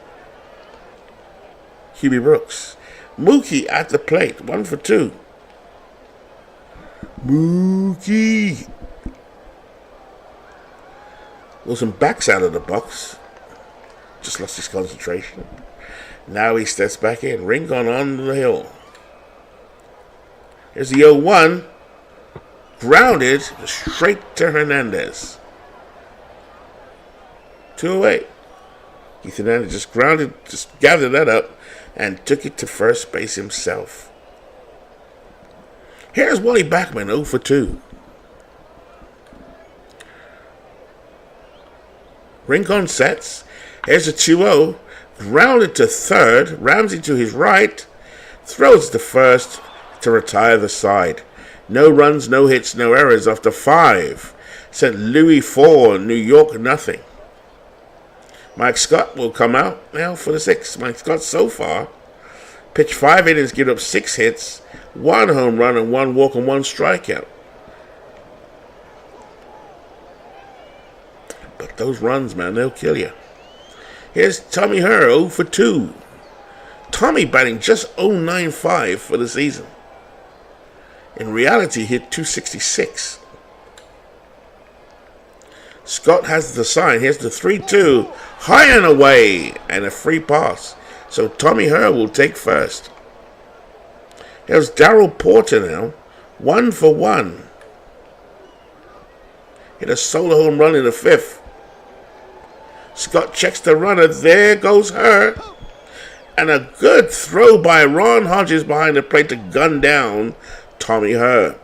Hubie Brooks. Mookie at the plate. 1 for 2. Mookie. Wilson backs out of the box. Just lost his concentration. Now he steps back in. Rincon on the hill. Here's the 0-1. Grounded straight to Hernandez. 2 away. Keith Hernandez just gathered that up and took it to first base himself. Here's Wally Backman, 0 for 2. Rincon sets. Here's a 2-0. Grounded to third. Ramsey to his right. Throws to first to retire the side. No runs, no hits, no errors after 5. St. Louis 4, New York nothing. Mike Scott will come out now for the 6th. Mike Scott so far pitched 5 innings, given up 6 hits, 1 home run and 1 walk and 1 strikeout. But those runs, man, they'll kill you. Here's Tommy Herr, 0 for 2. Tommy batting just .095 for the season. In reality, he hit .266. Scott has the sign. Here's the 3-2. High and away. And a free pass. So Tommy Herr will take first. Here's Darryl Porter now. 1 for 1. Hit a solo home run in the 5th. Scott checks the runner. There goes Herr. And a good throw by Ron Hodges behind the plate to gun down Tommy Herr.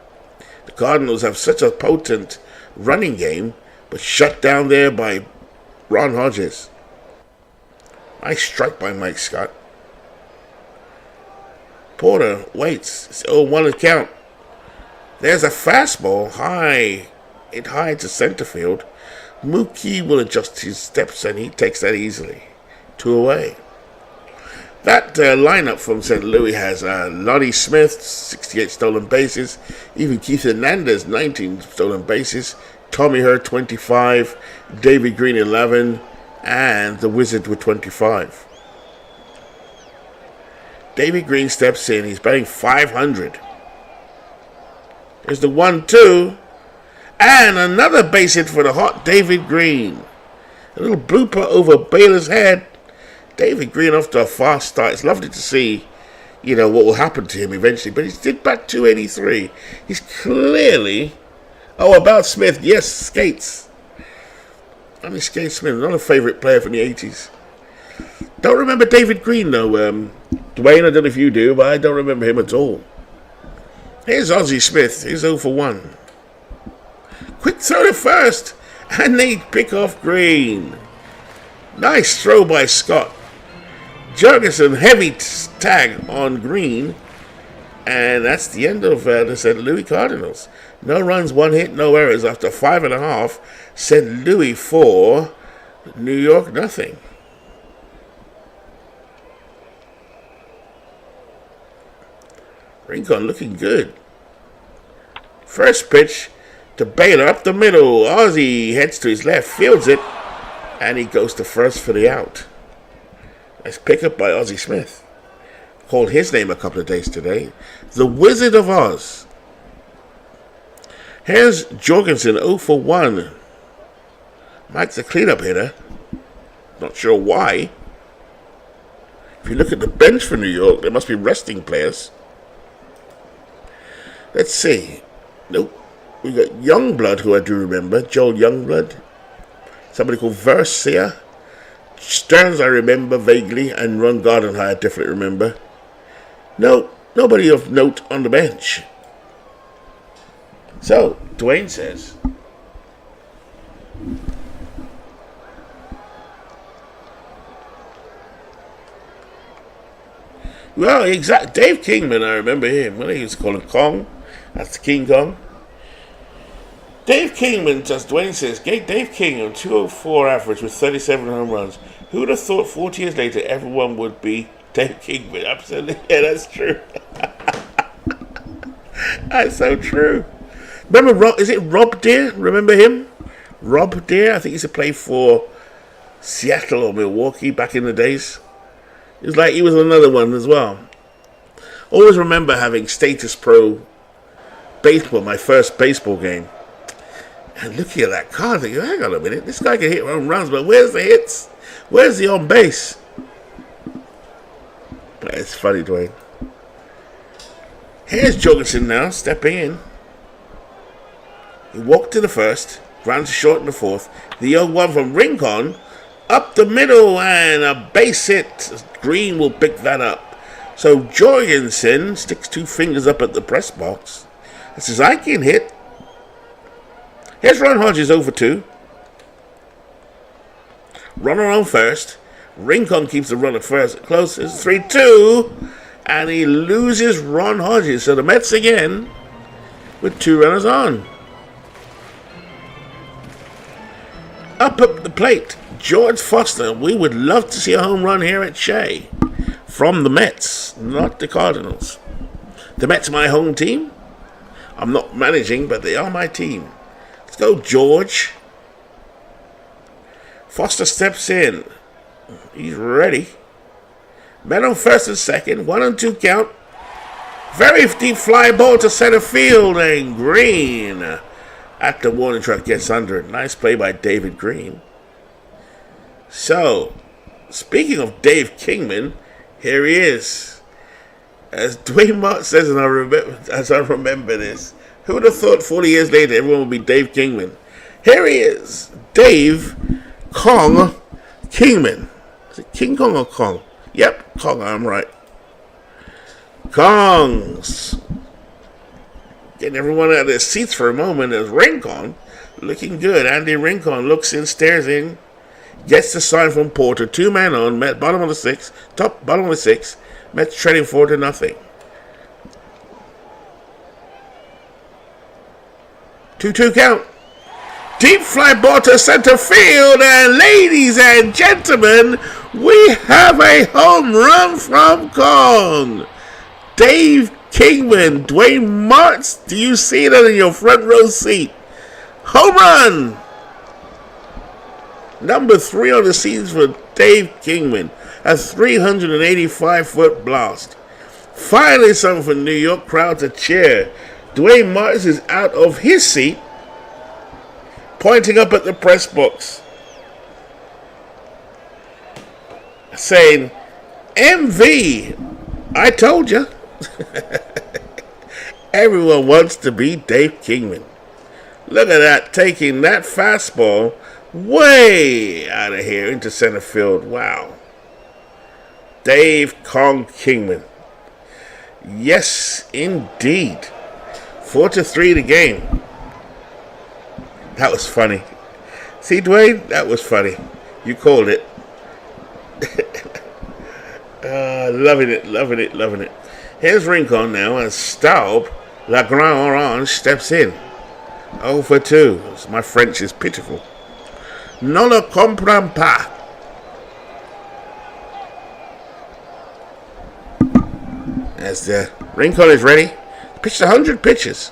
The Cardinals have such a potent running game, but shut down there by Ron Hodges. Nice strike by Mike Scott. Porter waits. It's 0-1 to count. There's a fastball high. It high to center field. Mookie will adjust his steps and he takes that easily. 2 away. That lineup from St. Louis has Lonnie Smith, 68 stolen bases. Even Keith Hernandez, 19 stolen bases. Tommy Herr, 25. David Green, 11. And the Wizard with 25. David Green steps in. He's batting .500. There's the 1-2. And another base hit for the hot David Green. A little blooper over Baylor's head. David Green off to a fast start. It's lovely to see, what will happen to him eventually. But he did bat .283. He's clearly... Oh, about Smith. Yes, skates. I mean, Skate Smith, another favorite player from the 80s. Don't remember David Green, though. Dwayne, I don't know if you do, but I don't remember him at all. Here's Ozzie Smith. He's 0 for 1. Quick throw to first. And they pick off Green. Nice throw by Scott. Jurgensen, heavy tag on Green. And that's the end of the St. Louis Cardinals. No runs, 1 hit, no errors after 5.5. St. Louis 4, New York nothing. Rincon looking good. First pitch to Baylor up the middle. Ozzie heads to his left, fields it, and he goes to first for the out. Nice pickup by Ozzie Smith. Called his name a couple of days today. The Wizard of Oz. Here's Jorgensen, 0 for 1. Mike's a cleanup hitter. Not sure why. If you look at the bench for New York, there must be resting players. Let's see. Nope. We got Youngblood, who I do remember. Joel Youngblood. Somebody called Versia. Stearns I remember vaguely. And Ron Gardenhire I definitely remember. No, nobody of note on the bench. So, Dwayne says, well, exactly. Dave Kingman, I remember him. When he was calling Kong. That's King Kong. Dave Kingman, Dwayne says, Dave Kingman, 204 average with 37 home runs. Who would have thought 40 years later everyone would be Dave Kingman? Absolutely. Yeah, that's true. That's so true. Remember, is it Rob Deere? Remember him? Rob Deere? I think he used to play for Seattle or Milwaukee back in the days. It was like he was another one as well. Always remember having Status Pro baseball, my first baseball game. And looking at that card, thinking, hang on a minute, this guy can hit home runs, but where's the hits? Where's the on base? It's funny, Dwayne. Here's Jorgensen now, stepping in. He walked to the first, ground to short in the fourth. The 0-1 from Rincon, up the middle, and a base hit. Green will pick that up. So Jorgensen sticks 2 fingers up at the press box. This is I can hit. Here's Ron Hodges 0 for 2. Runner on first. Rincon keeps the run at first. Close. It's 3-2. And he loses Ron Hodges. So the Mets again with 2 runners on. Up at the plate, George Foster. We would love to see a home run here at Shea. From the Mets, not the Cardinals. The Mets my home team. I'm not managing, but they are my team. Let's go, George. Foster steps in. He's ready. Men on first and second. 1-2 count. Very deep fly ball to center field. And Green at the warning track gets under it. Nice play by David Green. So, speaking of Dave Kingman, here he is. As Dwayne Martin says, and as I remember this, who would have thought 40 years later everyone would be Dave Kingman? Here he is, Dave Kong Kingman. Is it King Kong or Kong? Yep, Kong, I'm right. Kongs. Getting everyone out of their seats for a moment as Rincon, looking good. Andy Rincon looks in, stares in, gets the sign from Porter. 2 men on, Met bottom of the 6th, bottom of the 6th. Mets trading 4-0. 2-2 count. Deep fly ball to center field, and ladies and gentlemen, we have a home run from Kong. Dave Kingman, Dwayne Martz, do you see that in your front row seat? Home run! Number 3 on the season for Dave Kingman. A 385-foot blast. Finally, something for New York crowd to cheer. Dwayne Martz is out of his seat, pointing up at the press box, saying, MV, I told you. Everyone wants to be Dave Kingman. Look at that, taking that fastball way out of here into center field. Wow. Dave Kong Kingman. Yes, indeed. 4-3 the game. That was funny. See, Dwayne? That was funny. You called it. Loving it. Here's Rincon now as Staub, La Grand Orange, steps in. 0 for 2. My French is pitiful. Ne le comprends pas. As the Rincon is ready, pitched 100 pitches.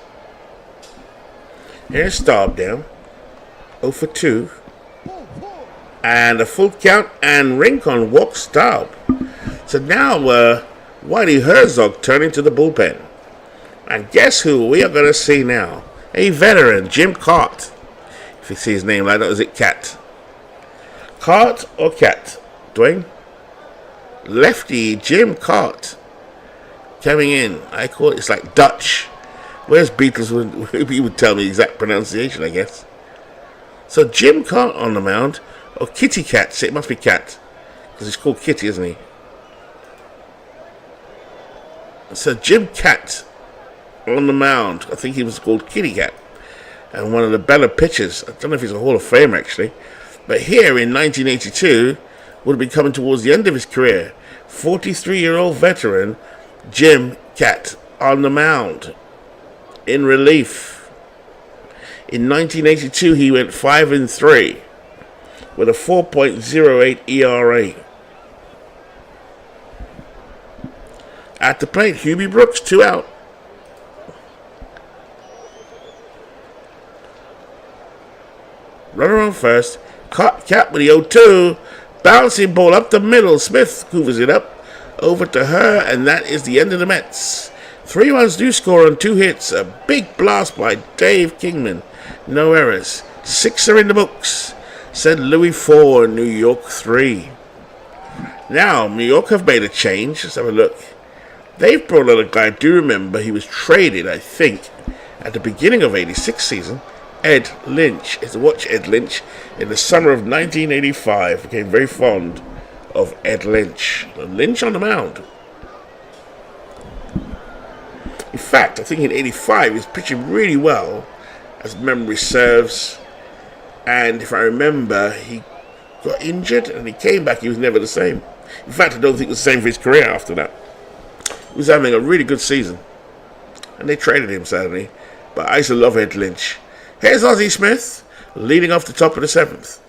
Here's Staub down. 0 for 2. And a full count, and Rincon walks Staub. So now, Whitey Herzog turning to the bullpen. And guess who we are going to see now? A veteran, Jim Cart. If you see his name like that, is it Cat? Cart or Cat? Dwayne? Lefty Jim Cart coming in. I call it, it's like Dutch. Where's Beatles? He would tell me the exact pronunciation, I guess. So Jim Cart on the mound. Or Kitty Cat. It must be Cat. Because he's called Kitty, isn't he? So Jim Cat on the mound. I think he was called Kitty Cat. And one of the better pitchers. I don't know if he's a Hall of Famer, actually. But here in 1982, would have been coming towards the end of his career. 43-year-old veteran Jim Cat on the mound. In relief. In 1982, he went 5-3 with a 4.08 ERA. At the plate, Hubie Brooks, 2 out. Runner on first. Cat with the 0-2. Bouncing ball up the middle. Smith hoovers it up over to her, and that is the end of the Mets. 3 runs do score on 2 hits. A big blast by Dave Kingman. No errors. 6 are in the books. St. Louis 4, New York 3. Now, New York have made a change. Let's have a look. They've brought in a guy, I do remember, he was traded, I think, at the beginning of 86 season. Ed Lynch. Is to watch Ed Lynch in the summer of 1985. Became very fond of Ed Lynch. Lynch on the mound. In fact, I think in 85 he was pitching really well, as memory serves. And if I remember, he got injured and he came back. He was never the same. In fact, I don't think it was the same for his career after that. He was having a really good season. And they traded him, sadly. But I used to love Ed Lynch. Here's Ozzie Smith, leading off the top of the 7th.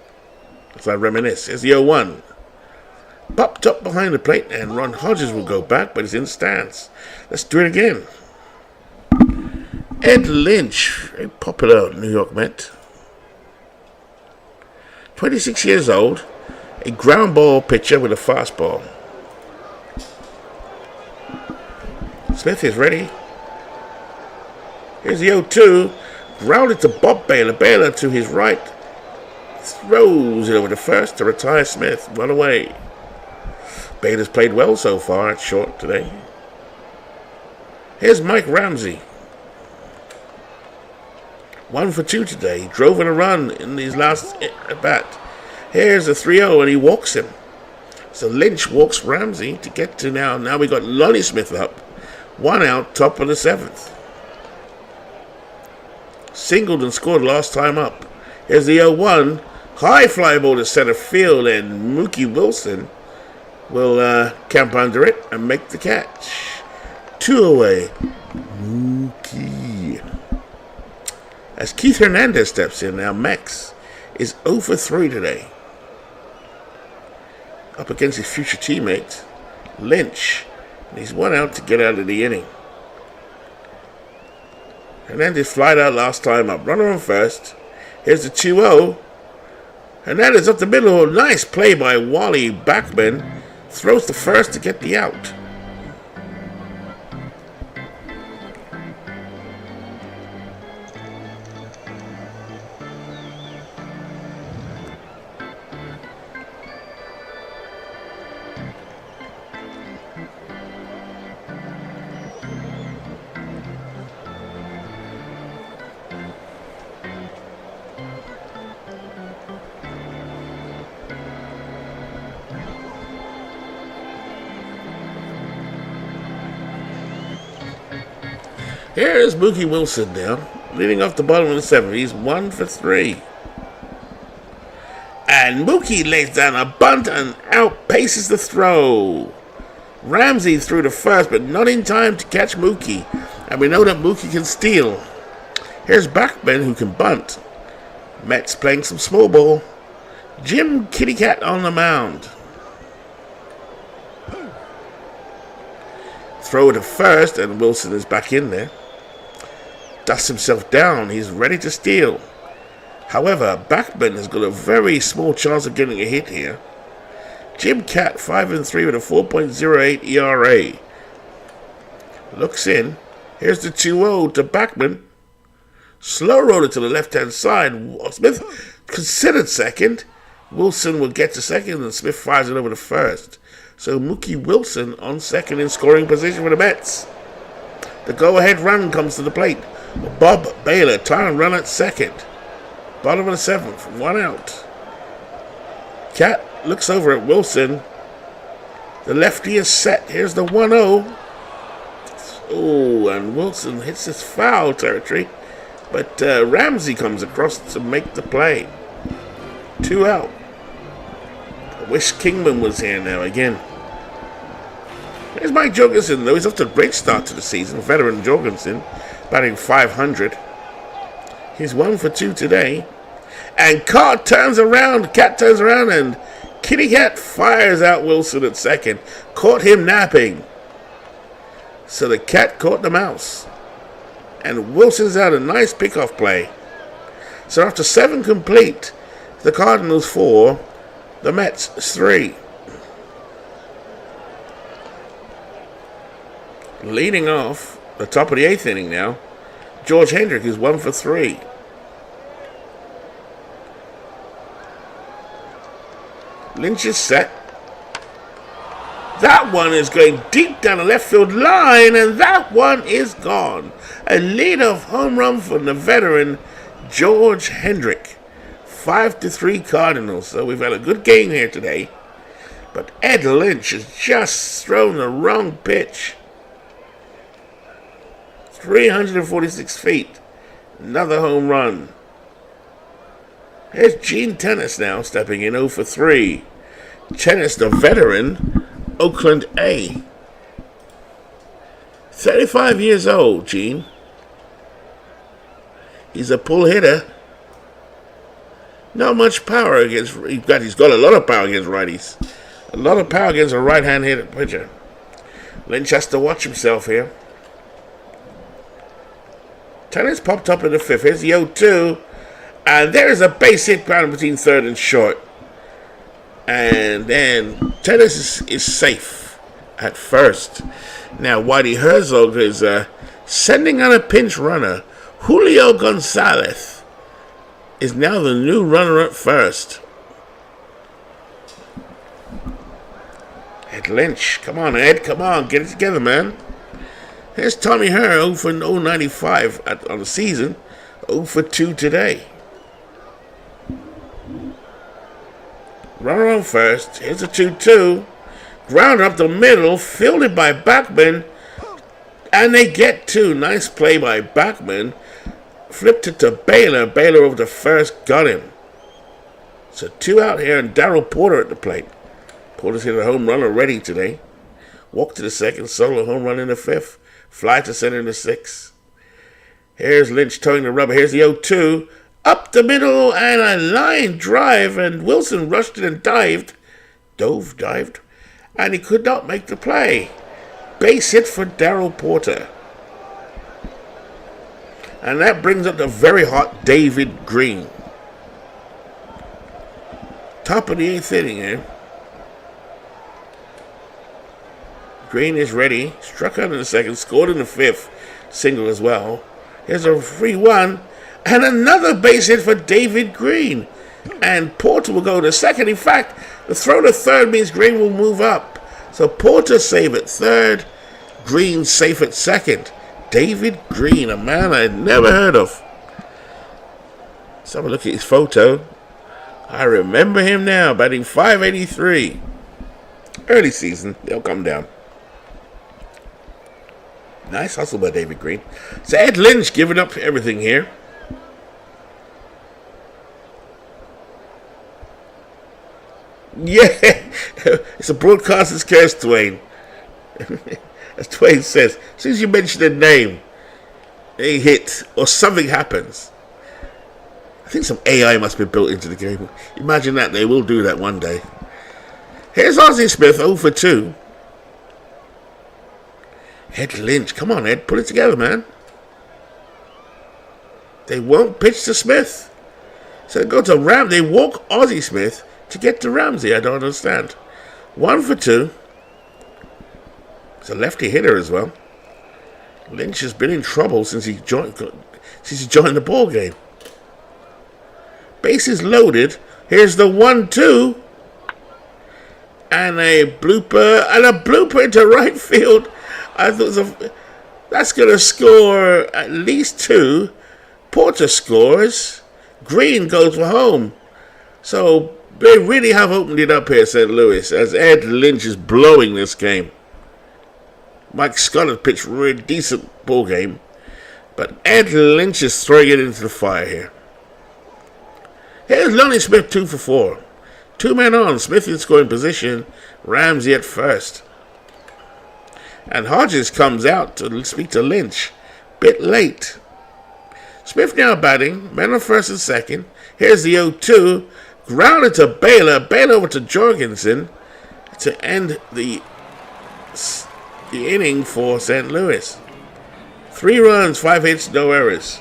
As I reminisce. Here's the 0-1. Popped up behind the plate, and Ron Hodges will go back, but he's in the stands. Let's do it again. Ed Lynch, a popular New York Met. 26 years old, a ground ball pitcher with a fastball. Smith is ready. Here's the 0-2. Grounded to Bob Baylor. Baylor to his right. Throws it over to first to retire Smith. Run away. Baylor's played well so far at short today. Here's Mike Ramsey. 1 for 2 today. He drove in a run in his last at bat. Here's a 3-0 and he walks him. So Lynch walks Ramsey to get to now. Now we got Lonnie Smith up. 1 out, top of the 7th. Singled and scored last time up. Here's the 0-1. High fly ball to center field, and Mookie Wilson will camp under it and make the catch. 2 away. Mookie. As Keith Hernandez steps in now, Max is 0 for 3 today. Up against his future teammate, Lynch. And he's 1 out to get out of the inning. Hernandez flied out last time up. Runner on first. Here's the 2-0. Hernandez up the middle. Nice play by Wally Backman. Throws the first to get the out. Here's Mookie Wilson now, leading off the bottom of the 7th. He's 1 for 3. And Mookie lays down a bunt and outpaces the throw. Ramsey threw to first, but not in time to catch Mookie. And we know that Mookie can steal. Here's Backman, who can bunt. Mets playing some small ball. Jim Kitty Cat on the mound. Throw to first, and Wilson is back in there. Dusts himself down. He's ready to steal. However, Backman has got a very small chance of getting a hit here. Jim Cat 5 and 3 with a 4.08 ERA. Looks in. Here's the 2-0 to Backman. Slow roller to the left-hand side. Smith considered second. Wilson will get to second, and Smith fires it over to first. So Mookie Wilson on second in scoring position for the Mets. The go-ahead run comes to the plate. Bob Baylor trying to run at second. Bottom of the 7th, 1 out. Cat looks over at Wilson. The lefty is set. Here's the 1-0. Oh, and Wilson hits his foul territory. But Ramsey comes across to make the play. 2 out. I wish Kingman was here now again. There's Mike Jorgensen, though. He's off to a great start to the season. Veteran Jorgensen, batting .500. He's 1 for 2 today. And Cat turns around, and Kitty Cat fires out Wilson at second. Caught him napping. So the Cat caught the mouse. And Wilson's out a nice pickoff play. So after 7 complete, the Cardinals 4, the Mets 3. Leading off The top of the 8th inning now. George Hendrick is 1 for 3. Lynch is set. That one is going deep down the left field line, and that one is gone. A leadoff home run from the veteran George Hendrick. 5-3 Cardinals. So we've had a good game here today. But Ed Lynch has just thrown the wrong pitch. 346 feet. Another home run. Here's Gene Tennis now stepping in 0 for 3. Tennis, the veteran, Oakland A. 35 years old, Gene. He's a pull hitter. Not much power against... He's got a lot of power against righties. A lot of power against a right-hand hitter pitcher. Lynch has to watch himself here. Tennis popped up in the 5th. Here's the 0-2. And there is a base hit ground between 3rd and short. And then Tennis is safe at 1st. Now, Whitey Herzog is sending on a pinch runner. Julio Gonzalez is now the new runner at 1st. Ed Lynch. Come on, Ed. Come on. Get it together, man. Here's Tommy Herr, 0 for 095 on the season. 0 for 2 today. Runner on 1st. Here's a 2-2. Ground up the middle. Fielded by Bachman. And they get 2. Nice play by Bachman. Flipped it to Baylor. Baylor over to 1st. Got him. So 2 out here and Darryl Porter at the plate. Porter's hit a home run already today. Walk to the 2nd. Solo home run in the 5th. Fly to center in the 6th. Here's Lynch towing the rubber. Here's the 0-2. Up the middle and a line drive. And Wilson rushed it and dived. Dived. And he could not make the play. Base hit for Darryl Porter. And that brings up the very hot David Green. Top of the 8th inning here. Green is ready. Struck out in the 2nd. Scored in the 5th. Single as well. Here's a 3-1. And another base hit for David Green. And Porter will go to 2nd. In fact, the throw to 3rd means Green will move up. So Porter safe at 3rd. Green safe at 2nd. David Green, a man I had never heard of. Let's have a look at his photo. I remember him now, batting .583. Early season, they'll come down. Nice hustle by David Green. So Ed Lynch giving up everything here. Yeah, it's a broadcaster's curse, Dwayne. As Dwayne says, as soon as you mention a name, they hit or something happens. I think some AI must be built into the game. Imagine that, they will do that one day. Here's Ozzie Smith, 0 for 2. Ed Lynch, come on Ed, put it together, man. They won't pitch to Smith. So they go to Ram. They walk Ozzie Smith to get to Ramsey. I don't understand. 1 for 2. It's a lefty hitter as well. Lynch has been in trouble since he joined the ball game. Bases loaded. Here's the 1-2. And a blooper into right field. I thought that's going to score at least 2. Porter scores. Green goes for home. So they really have opened it up here, St. Louis, as Ed Lynch is blowing this game. Mike Scott has pitched a really decent ball game, but Ed Lynch is throwing it into the fire here. Here's Lonnie Smith, 2 for 4. 2 men on. Smith in scoring position. Ramsey at 1st. And Hodges comes out to speak to Lynch. Bit late. Smith now batting. Men on 1st and 2nd. Here's the 0-2. Grounded to Baylor. Baylor over to Jorgensen to end the inning for St. Louis. 3 runs, 5 hits, no errors.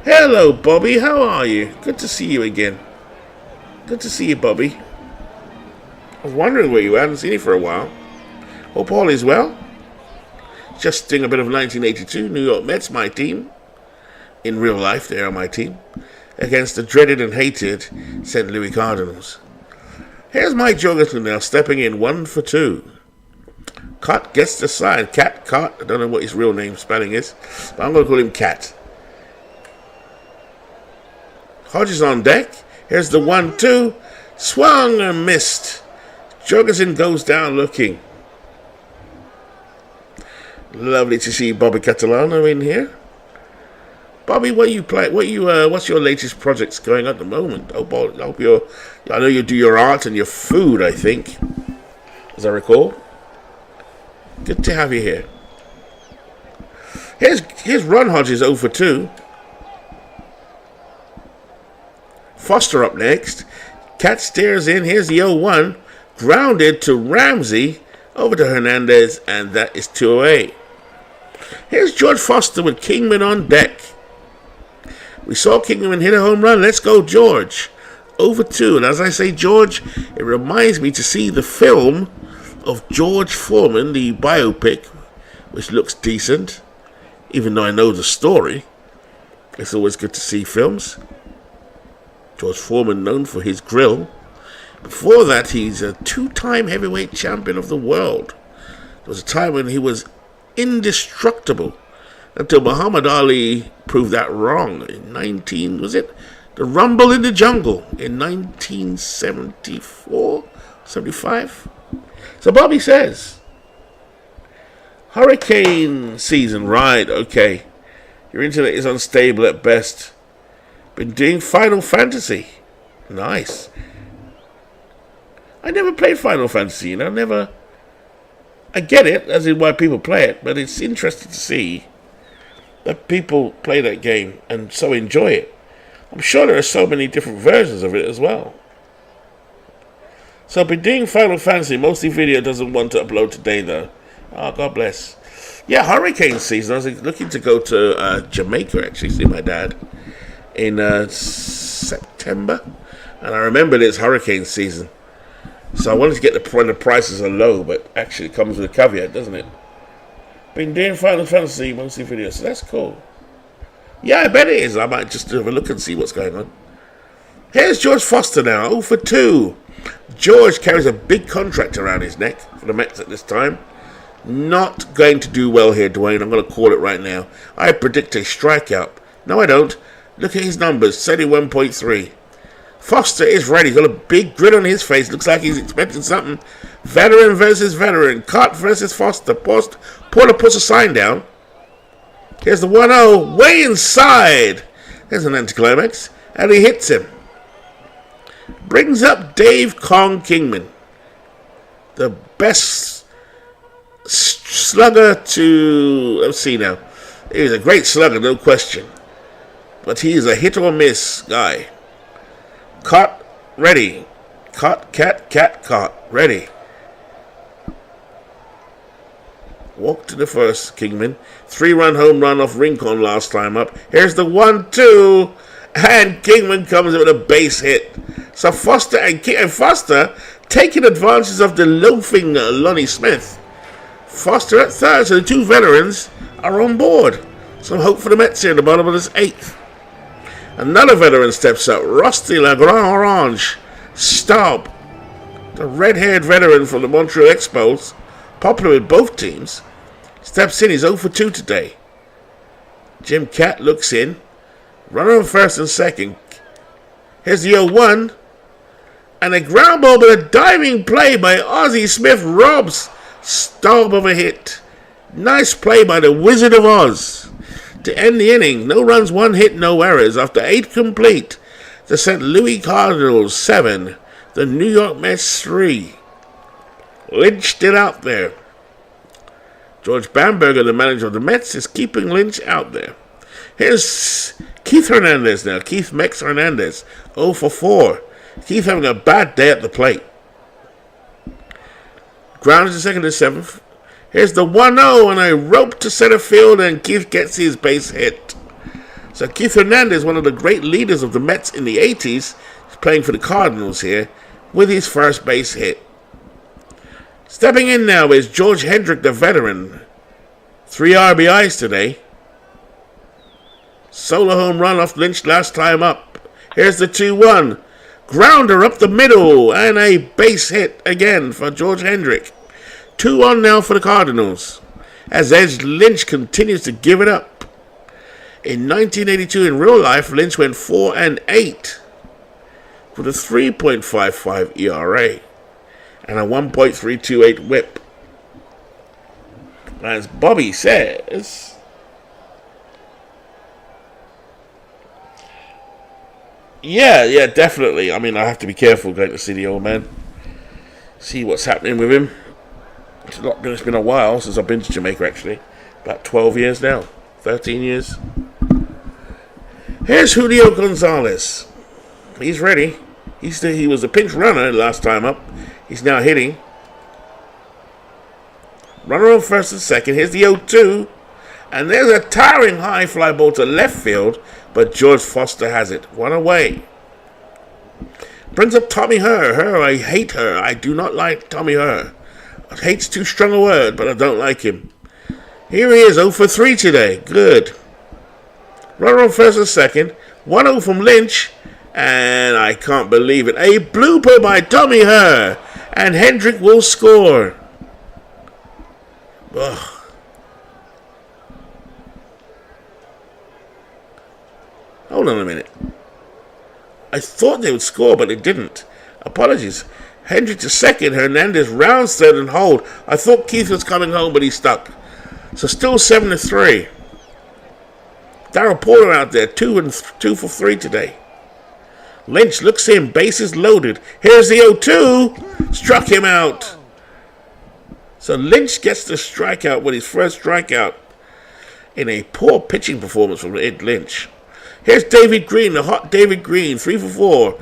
Hello, Bobby. How are you? Good to see you again. Good to see you, Bobby. I was wondering where you were. I haven't seen you for a while. Hope all is well. Just doing a bit of 1982 New York Mets, my team. In real life, they are my team. Against the dreaded and hated St. Louis Cardinals. Here's Mike Jorgensen now stepping in 1 for 2. Cat gets the sign. Cat. I don't know what his real name spelling is, but I'm going to call him Cat. Hodges on deck. Here's the 1-2. Swung and missed. Jorgensen goes down looking. Lovely to see Bobby Catalano in here. Bobby, what's your latest projects going at the moment? I know you do your art and your food, I think, as I recall. Good to have you here. Here's Ron Hodges 0 for 2. Foster up next. Cat stares in. Here's the 0-1. Grounded to Ramsey. Over to Hernandez, and that is 2 away. Here's George Foster with Kingman on deck. We saw Kingman hit a home run. Let's go, George. 0 for 2. And as I say, George, it reminds me to see the film of George Foreman, the biopic, which looks decent. Even though I know the story, it's always good to see films. George Foreman, known for his grill. Before that, he's a 2-time heavyweight champion of the world. There was a time when he was indestructible until Muhammad Ali proved that wrong the Rumble in the Jungle in 1974, 75. So Bobby says, hurricane season, right, okay. Your internet is unstable at best. Been doing Final Fantasy. Nice. I never played Final Fantasy, I get it, as in why people play it, but it's interesting to see that people play that game and so enjoy it. I'm sure there are so many different versions of it as well. So I've been doing Final Fantasy. Mostly video doesn't want to upload today though. Oh, God bless. Yeah, hurricane season. I was looking to go to Jamaica, actually, see my dad in September. And I remembered it's hurricane season. So I wanted to get when the prices are low, but actually it comes with a caveat, doesn't it? Been doing Final Fantasy mostly videos, so that's cool. Yeah, I bet it is. I might just have a look and see what's going on. Here's George Foster now, 0 for 2. George carries a big contract around his neck for the Mets at this time. Not going to do well here, Dwayne. I'm going to call it right now. I predict a strikeout. No, I don't. Look at his numbers, 71.3. Foster is ready. He's got a big grin on his face. Looks like he's expecting something. Veteran versus veteran. Cart versus Foster. Porter puts a sign down. Here's the 1-0. Way inside. There's an anticlimax. And he hits him. Brings up Dave Kingman. The best slugger to... Let's see now. He's a great slugger, no question. But he's a hit or miss guy. Caught, ready. Caught, caught, ready. Walk to the first, Kingman. 3-run home run off Rincon last time up. Here's the 1-2. And Kingman comes in with a base hit. So Foster and Foster taking advantage of the loafing Lonnie Smith. Foster at third, so the two veterans are on board. Some hope for the Mets here in the bottom of this 8th. Another veteran steps up, Rusty Lagrange Staub, the red-haired veteran from the Montreal Expos, popular with both teams, steps in. He's 0 for 2 today. Jim Cat looks in, runner on first and second. Here's the 0-1, and a ground ball, but a diving play by Ozzie Smith robs Staub of a hit. Nice play by the Wizard of Oz. To end the inning, no runs, 1 hit, no errors. After 8 complete, the St. Louis Cardinals 7, the New York Mets 3. Lynched it out there. George Bamberger, the manager of the Mets, is keeping Lynch out there. Here's Keith Hernandez now. Keith Mex Hernandez, 0 for 4. Keith having a bad day at the plate. Grounded to second and 7th. Here's the 1-0 and a rope to center field, and Keith gets his base hit. So Keith Hernandez, one of the great leaders of the Mets in the 80s, is playing for the Cardinals here with his first base hit. Stepping in now is George Hendrick, the veteran. 3 RBIs today. Solo home run off Lynch last time up. Here's the 2-1. Grounder up the middle. And a base hit again for George Hendrick. 2-1 now for the Cardinals. As Edge Lynch continues to give it up. In 1982 in real life, Lynch went 4-8 with a 3.55 ERA and a 1.328 whip. As Bobby says, yeah, definitely. I mean, I have to be careful going to see the old man, see what's happening with him. It's been a while since I've been to Jamaica, actually. About 12 years now, 13 years. Here's Julio Gonzalez. He's ready. He was a pinch runner last time up. He's now hitting. Runner on first and second. Here's the 0-2. And there's a towering high fly ball to left field. But George Foster has it. One away. Brings up Tommy Herr. I hate her. I do not like Tommy Herr. Hate's too strong a word, but I don't like him. Here he is, 0 for 3 today. Good. Runner on first and second. 1-0 from Lynch. And I can't believe it. A blooper by Tommy Herr. And Hendrick will score. Ugh. Hold on a minute. I thought they would score, but they didn't. Apologies. Hendrick to second. Hernandez rounds third and hold. I thought Keith was coming home, but he stuck. So still 7-3. Darryl Porter out there, 2 for 3 today. Lynch looks in, bases loaded. Here's the 0-2. Struck him out. So Lynch gets the strikeout with his first strikeout in a poor pitching performance from Ed Lynch. Here's David Green, the hot David Green, 3 for 4.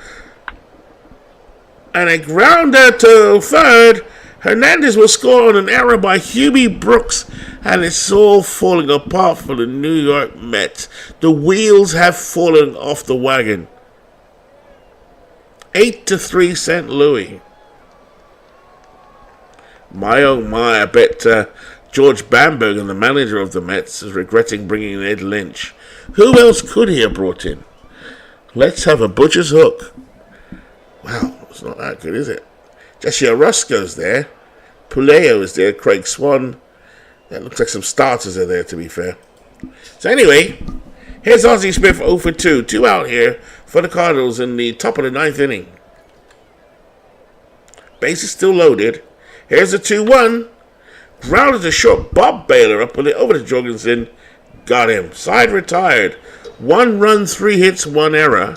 And a grounder to third. Hernandez will score on an error by Hubie Brooks. And it's all falling apart for the New York Mets. The wheels have fallen off the wagon. 8-3 St. Louis. My oh my, I bet George Bamberger, the manager of the Mets, is regretting bringing in Ed Lynch. Who else could he have brought in? Let's have a butcher's hook. Wow, it's not that good, is it? Jesse Orosco's there. Puleo is there. Craig Swan. That looks like some starters are there, to be fair. So anyway, here's Ozzie Smith 0 for 2. 2 out here for the Cardinals in the top of the 9th inning. Base is still loaded. Here's the 2-1. Grounded to short. Bob Baylor up with it over to Jorgensen. Got him. Side retired. 1 run, 3 hits, 1 error.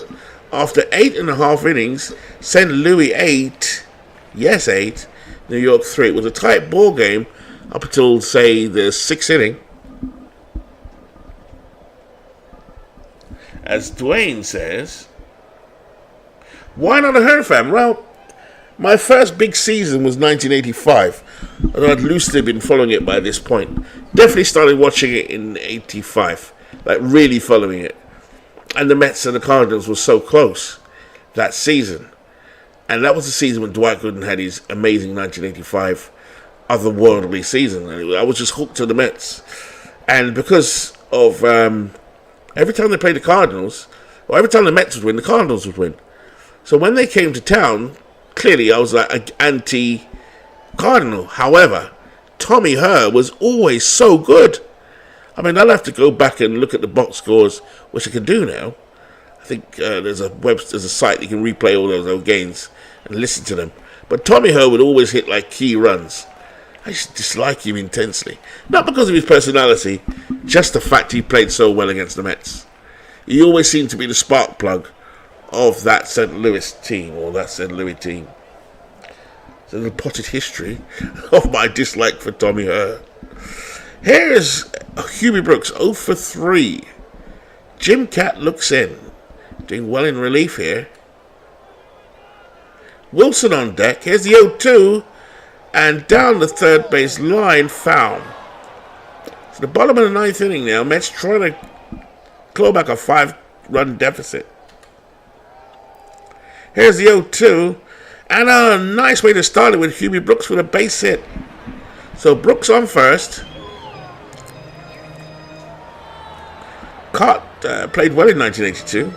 After 8.5 innings, St. Louis 8. Yes, 8. New York 3. It was a tight ball game up until, say, the 6th inning. As Dwayne says, why not a Herd fan? Well, my first big season was 1985. And I'd loosely been following it by this point. Definitely started watching it in 85. Like, really following it. And the Mets and the Cardinals were so close that season. And that was the season when Dwight Gooden had his amazing 1985 otherworldly season. And I was just hooked to the Mets. And because of every time they played the Cardinals, or every time the Mets would win, the Cardinals would win. So when they came to town, clearly I was like anti-Cardinal. However, Tommy Herr was always so good. I mean, I'll have to go back and look at the box scores, which I can do now. I think there's a site you can replay all those old games and listen to them. But Tommy Herr would always hit like key runs. I just dislike him intensely. Not because of his personality, just the fact he played so well against the Mets. He always seemed to be the spark plug of that St. Louis team, or that St. Louis team. It's a little potted history of my dislike for Tommy Herr. Here's Hubie Brooks, 0 for 3. Jim Cat looks in. Doing well in relief here. Wilson on deck. Here's the 0-2. And down the third base line, foul. So the bottom of the 9th inning now. Mets trying to claw back a 5-run deficit. Here's the 0-2. And a nice way to start it with Hubie Brooks with a base hit. So Brooks on first. Cott played well in 1982.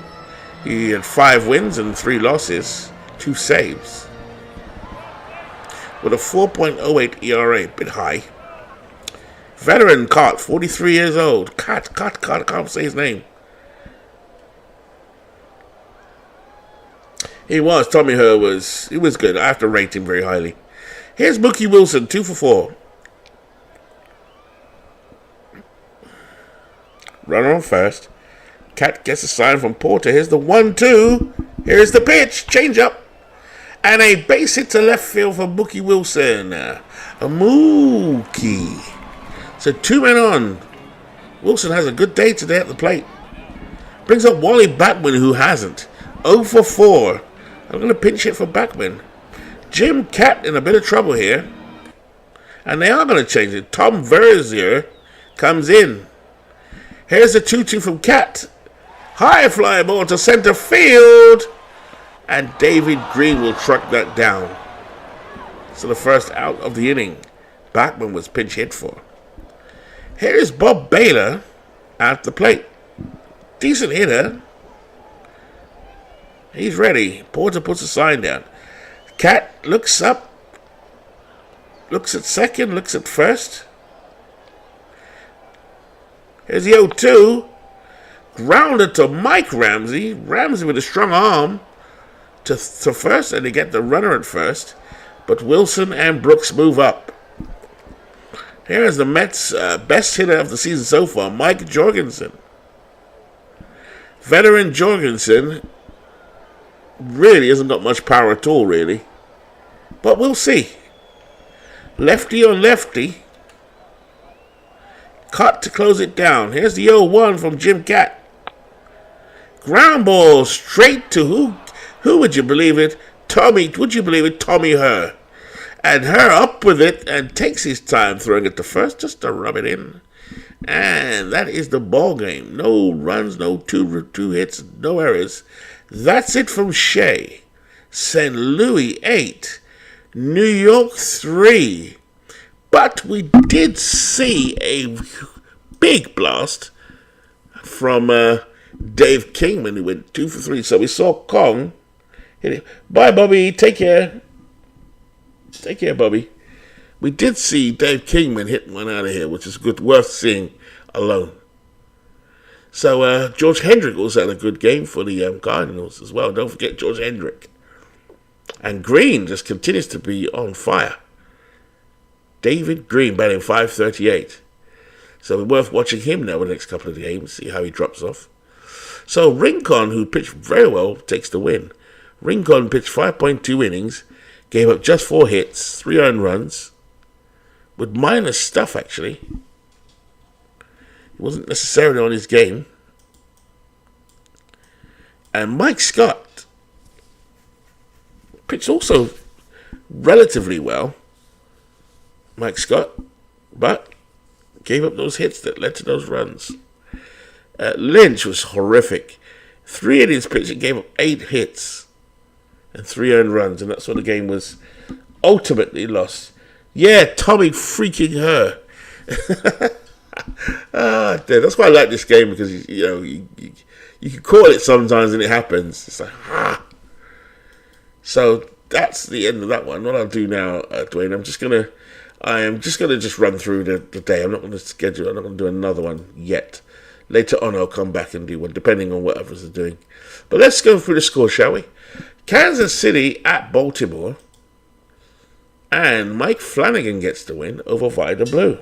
He had 5 wins and 3 losses, 2 saves, with a 4.08 ERA, a bit high. Veteran Cott, 43 years old. Cott, I can't say his name. Tommy Herr was good. I have to rate him very highly. Here's Mookie Wilson, 2 for 4. Runner on first. Cat gets a sign from Porter. Here's the 1-2. Here's the pitch. Change up. And a base hit to left field for Mookie Wilson. A Mookie. So 2 men on. Wilson has a good day today at the plate. Brings up Wally Backman, who hasn't. 0 for 4. I'm going to pinch hit for Backman. Jim Cat in a bit of trouble here. And they are going to change it. Tom Verzier comes in. Here's the 2-2 from Cat. High fly ball to center field. And David Green will truck that down. So the first out of the inning, Backman was pinch hit for. Here's Bob Baylor at the plate. Decent hitter. He's ready. Porter puts a sign down. Cat looks up. Looks at second. Looks at first. Here's the 0-2. Grounded to Mike Ramsey. Ramsey with a strong arm to first. And they get the runner at first. But Wilson and Brooks move up. Here is the Mets' best hitter of the season so far, Mike Jorgensen. Veteran Jorgensen really hasn't got much power at all, really. But we'll see. Lefty on lefty. Cut to close it down. Here's the 0-1 from Jim Cat. Ground ball straight to who? Who would you believe it? Tommy Herr. And Herr up with it and takes his time throwing it to first just to rub it in. And that is the ball game. No runs, no two hits, no errors. That's it from Shea. St. Louis 8. New York 3. But we did see a big blast from Dave Kingman, who went 2 for 3. So we saw Kong hit it. Bye, Bobby. Take care. Take care, Bobby. We did see Dave Kingman hit one out of here, which is good, worth seeing alone. So George Hendrick also had a good game for the Cardinals as well. Don't forget George Hendrick. And Green just continues to be on fire. David Green batting .538. So it's worth watching him now in the next couple of games, see how he drops off. So Rincon, who pitched very well, takes the win. Rincon pitched 5.2 innings, gave up just 4 hits, 3 earned runs, with minor stuff actually. He wasn't necessarily on his game. And Mike Scott pitched also relatively well. Mike Scott, but gave up those hits that led to those runs. Lynch was horrific. 3 innings pitched, he gave up 8 hits and 3 earned runs, and that's why the game was ultimately lost. Yeah, Tommy freaking Herr. That's why I like this game, because you can call it sometimes and it happens. It's like So that's the end of that one. What I'll do now, Dwayne, I am just gonna run through the day. I'm not gonna schedule. I'm not gonna do another one yet. Later on, I'll come back and do one, depending on what others are doing. But let's go through the score, shall we? Kansas City at Baltimore. And Mike Flanagan gets the win over Vida Blue.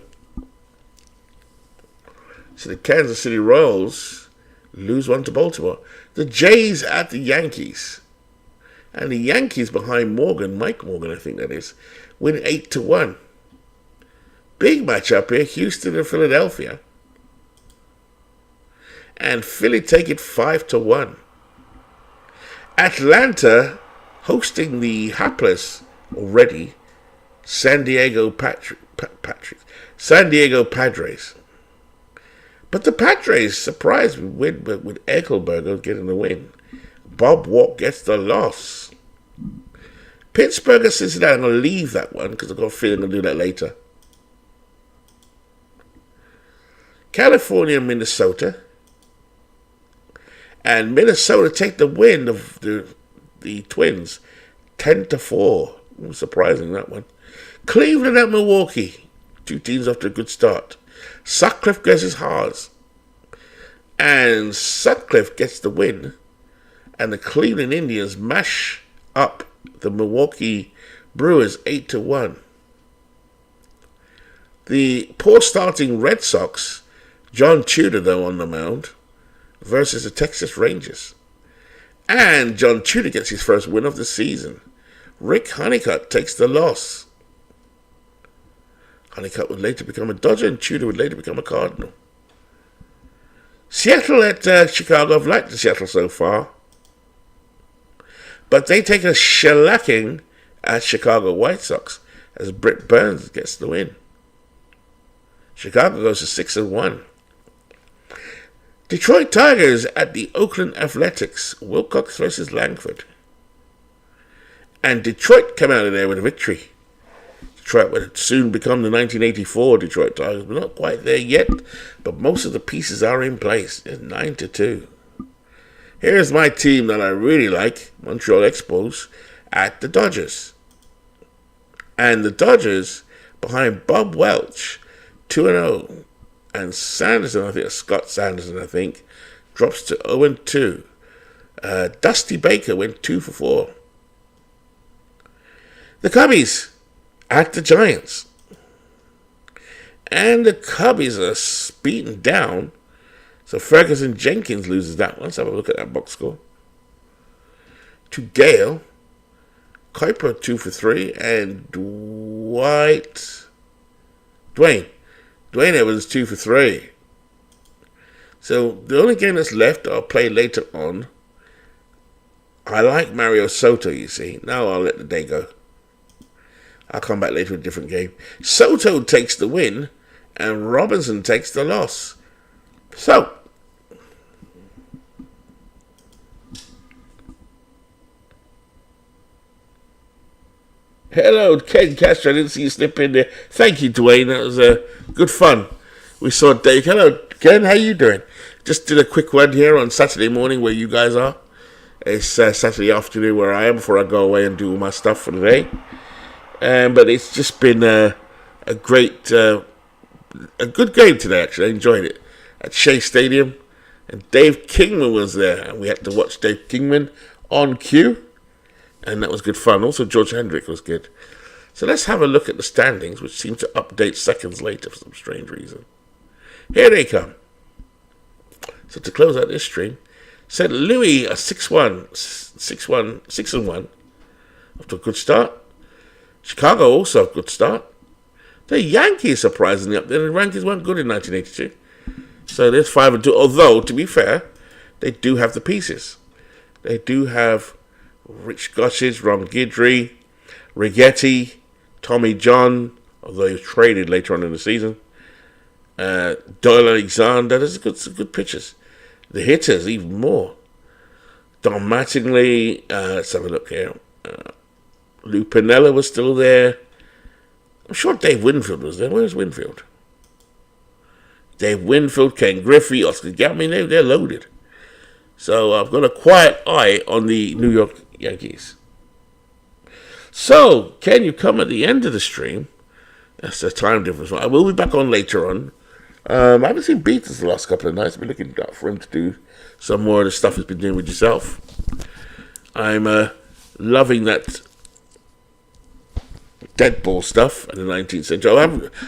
So the Kansas City Royals lose 1 to Baltimore. The Jays at the Yankees. And the Yankees behind Morgan, Mike Morgan, I think that is, win 8-1. Big matchup here, Houston and Philadelphia. And Philly take it 5-1. Atlanta hosting the hapless already San Diego Padres. But the Padres surprised with Eichelberger getting the win. Bob Walk gets the loss. Pittsburgh and Cincinnati, I'm going to leave that one because I've got a feeling I'll do that later. California and Minnesota. And Minnesota take the win of the Twins 10-4. Surprising, that one. Cleveland at Milwaukee. Two teams after a good start. Sutcliffe gets his Haas. And Sutcliffe gets the win. And the Cleveland Indians mash up the Milwaukee Brewers 8-1. The poor starting Red Sox, John Tudor though on the mound, versus the Texas Rangers. And John Tudor gets his first win of the season. Rick Honeycutt takes the loss. Honeycutt would later become a Dodger and Tudor would later become a Cardinal. Seattle at Chicago. I've liked the Seattle so far. But they take a shellacking at Chicago White Sox as Britt Burns gets the win. Chicago goes to 6-1. Detroit Tigers at the Oakland Athletics. Wilcox versus Langford. And Detroit come out of there with a victory. Detroit would soon become the 1984 Detroit Tigers. We're not quite there yet, but most of the pieces are in place. It's 9-2. Here's my team that I really like, Montreal Expos, at the Dodgers. And the Dodgers, behind Bob Welch, 2-0. And Sanderson, I think, Scott Sanderson, drops to 0-2. Dusty Baker went 2-4. The Cubbies at the Giants. And the Cubbies are beaten down. So Ferguson Jenkins loses that one. Let's have a look at that box score. To Gale. Kuiper 2-3. And Dwayne Evans 2-3. So the only game that's left I'll play later on. I like Mario Soto, you see. Now I'll let the day go. I'll come back later with a different game. Soto takes the win, and Robinson takes the loss. So, hello, Ken Castro. I didn't see you slip in there. Thank you, Dwayne. That was good fun. We saw Dave. Hello, Ken. How you doing? Just did a quick one here on Saturday morning where you guys are. It's Saturday afternoon where I am before I go away and do all my stuff for the day. But it's just been a good game today, actually. I enjoyed it. At Shea Stadium. And Dave Kingman was there. And we had to watch Dave Kingman on cue. And that was good fun. Also, George Hendrick was good. So let's have a look at the standings, which seem to update seconds later for some strange reason. Here they come. So to close out this stream, St. Louis are 6-1, after a good start. Chicago also a good start. The Yankees surprisingly up there. The Yankees weren't good in 1982. So there's 5-2. Although, to be fair, they do have the pieces. They do have Rich Gossage, Ron Guidry, Righetti, Tommy John, although he was traded later on in the season. Doyle Alexander. There's some good pitchers. The hitters, even more. Don Mattingly. Let's have a look here. Lou Piniella was still there. I'm sure Dave Winfield was there. Where's Winfield? Dave Winfield, Ken Griffey, Oscar Gammey. They're loaded. So I've got a quiet eye on the New York Yankees. So, Ken, you come at the end of the stream. That's the time difference. I will be back on later on. I haven't seen Beatles the last couple of nights. I've been looking out for him to do some more of the stuff he's been doing with yourself. I'm loving that Deadball stuff in the 19th century. I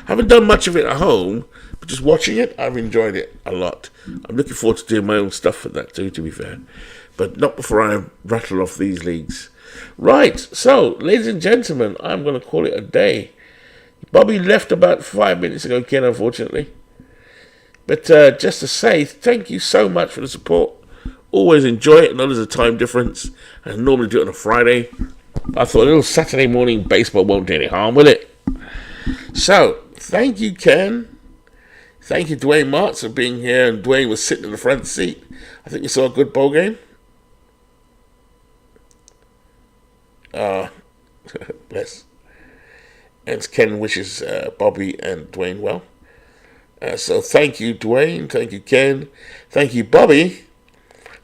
haven't done much of it at home, but just watching it, I've enjoyed it a lot. I'm looking forward to doing my own stuff for that too, to be fair. But not before I rattle off these leagues. Right, so, ladies and gentlemen, I'm going to call it a day. Bobby left about 5 minutes ago, Ken, unfortunately. But just to say, thank you so much for the support. Always enjoy it. I know there's a time difference. I normally do it on a Friday. I thought a little Saturday morning baseball won't do any harm, will it? So, thank you, Ken. Thank you, Dwayne Martz, for being here. And Dwayne was sitting in the front seat. I think you saw a good ball game. Bless. And Ken wishes Bobby and Dwayne well. So thank you, Dwayne. Thank you, Ken. Thank you, Bobby,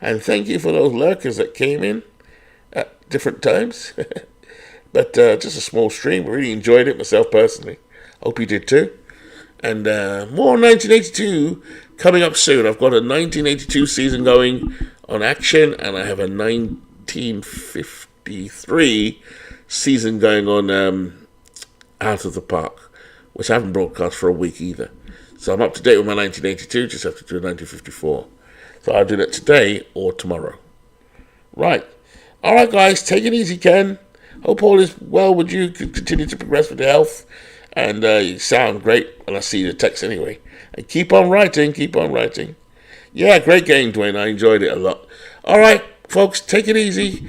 And thank you for those lurkers that came in at different times. But just a small stream. I really enjoyed it myself personally. Hope you did too. And more 1982 coming up soon. I've got a 1982 season going on Action, and I have a 1953 season going on Out of the Park, which I haven't broadcast for a week either. So I'm up to date with my 1982, just have to do a 1954. So I'll do that today or tomorrow. Right. All right, guys, take it easy, Ken. Hope all is well with you. Continue to progress with your health. And you sound great when I see the text anyway. And keep on writing, Yeah, great game, Dwayne. I enjoyed it a lot. All right, folks, take it easy.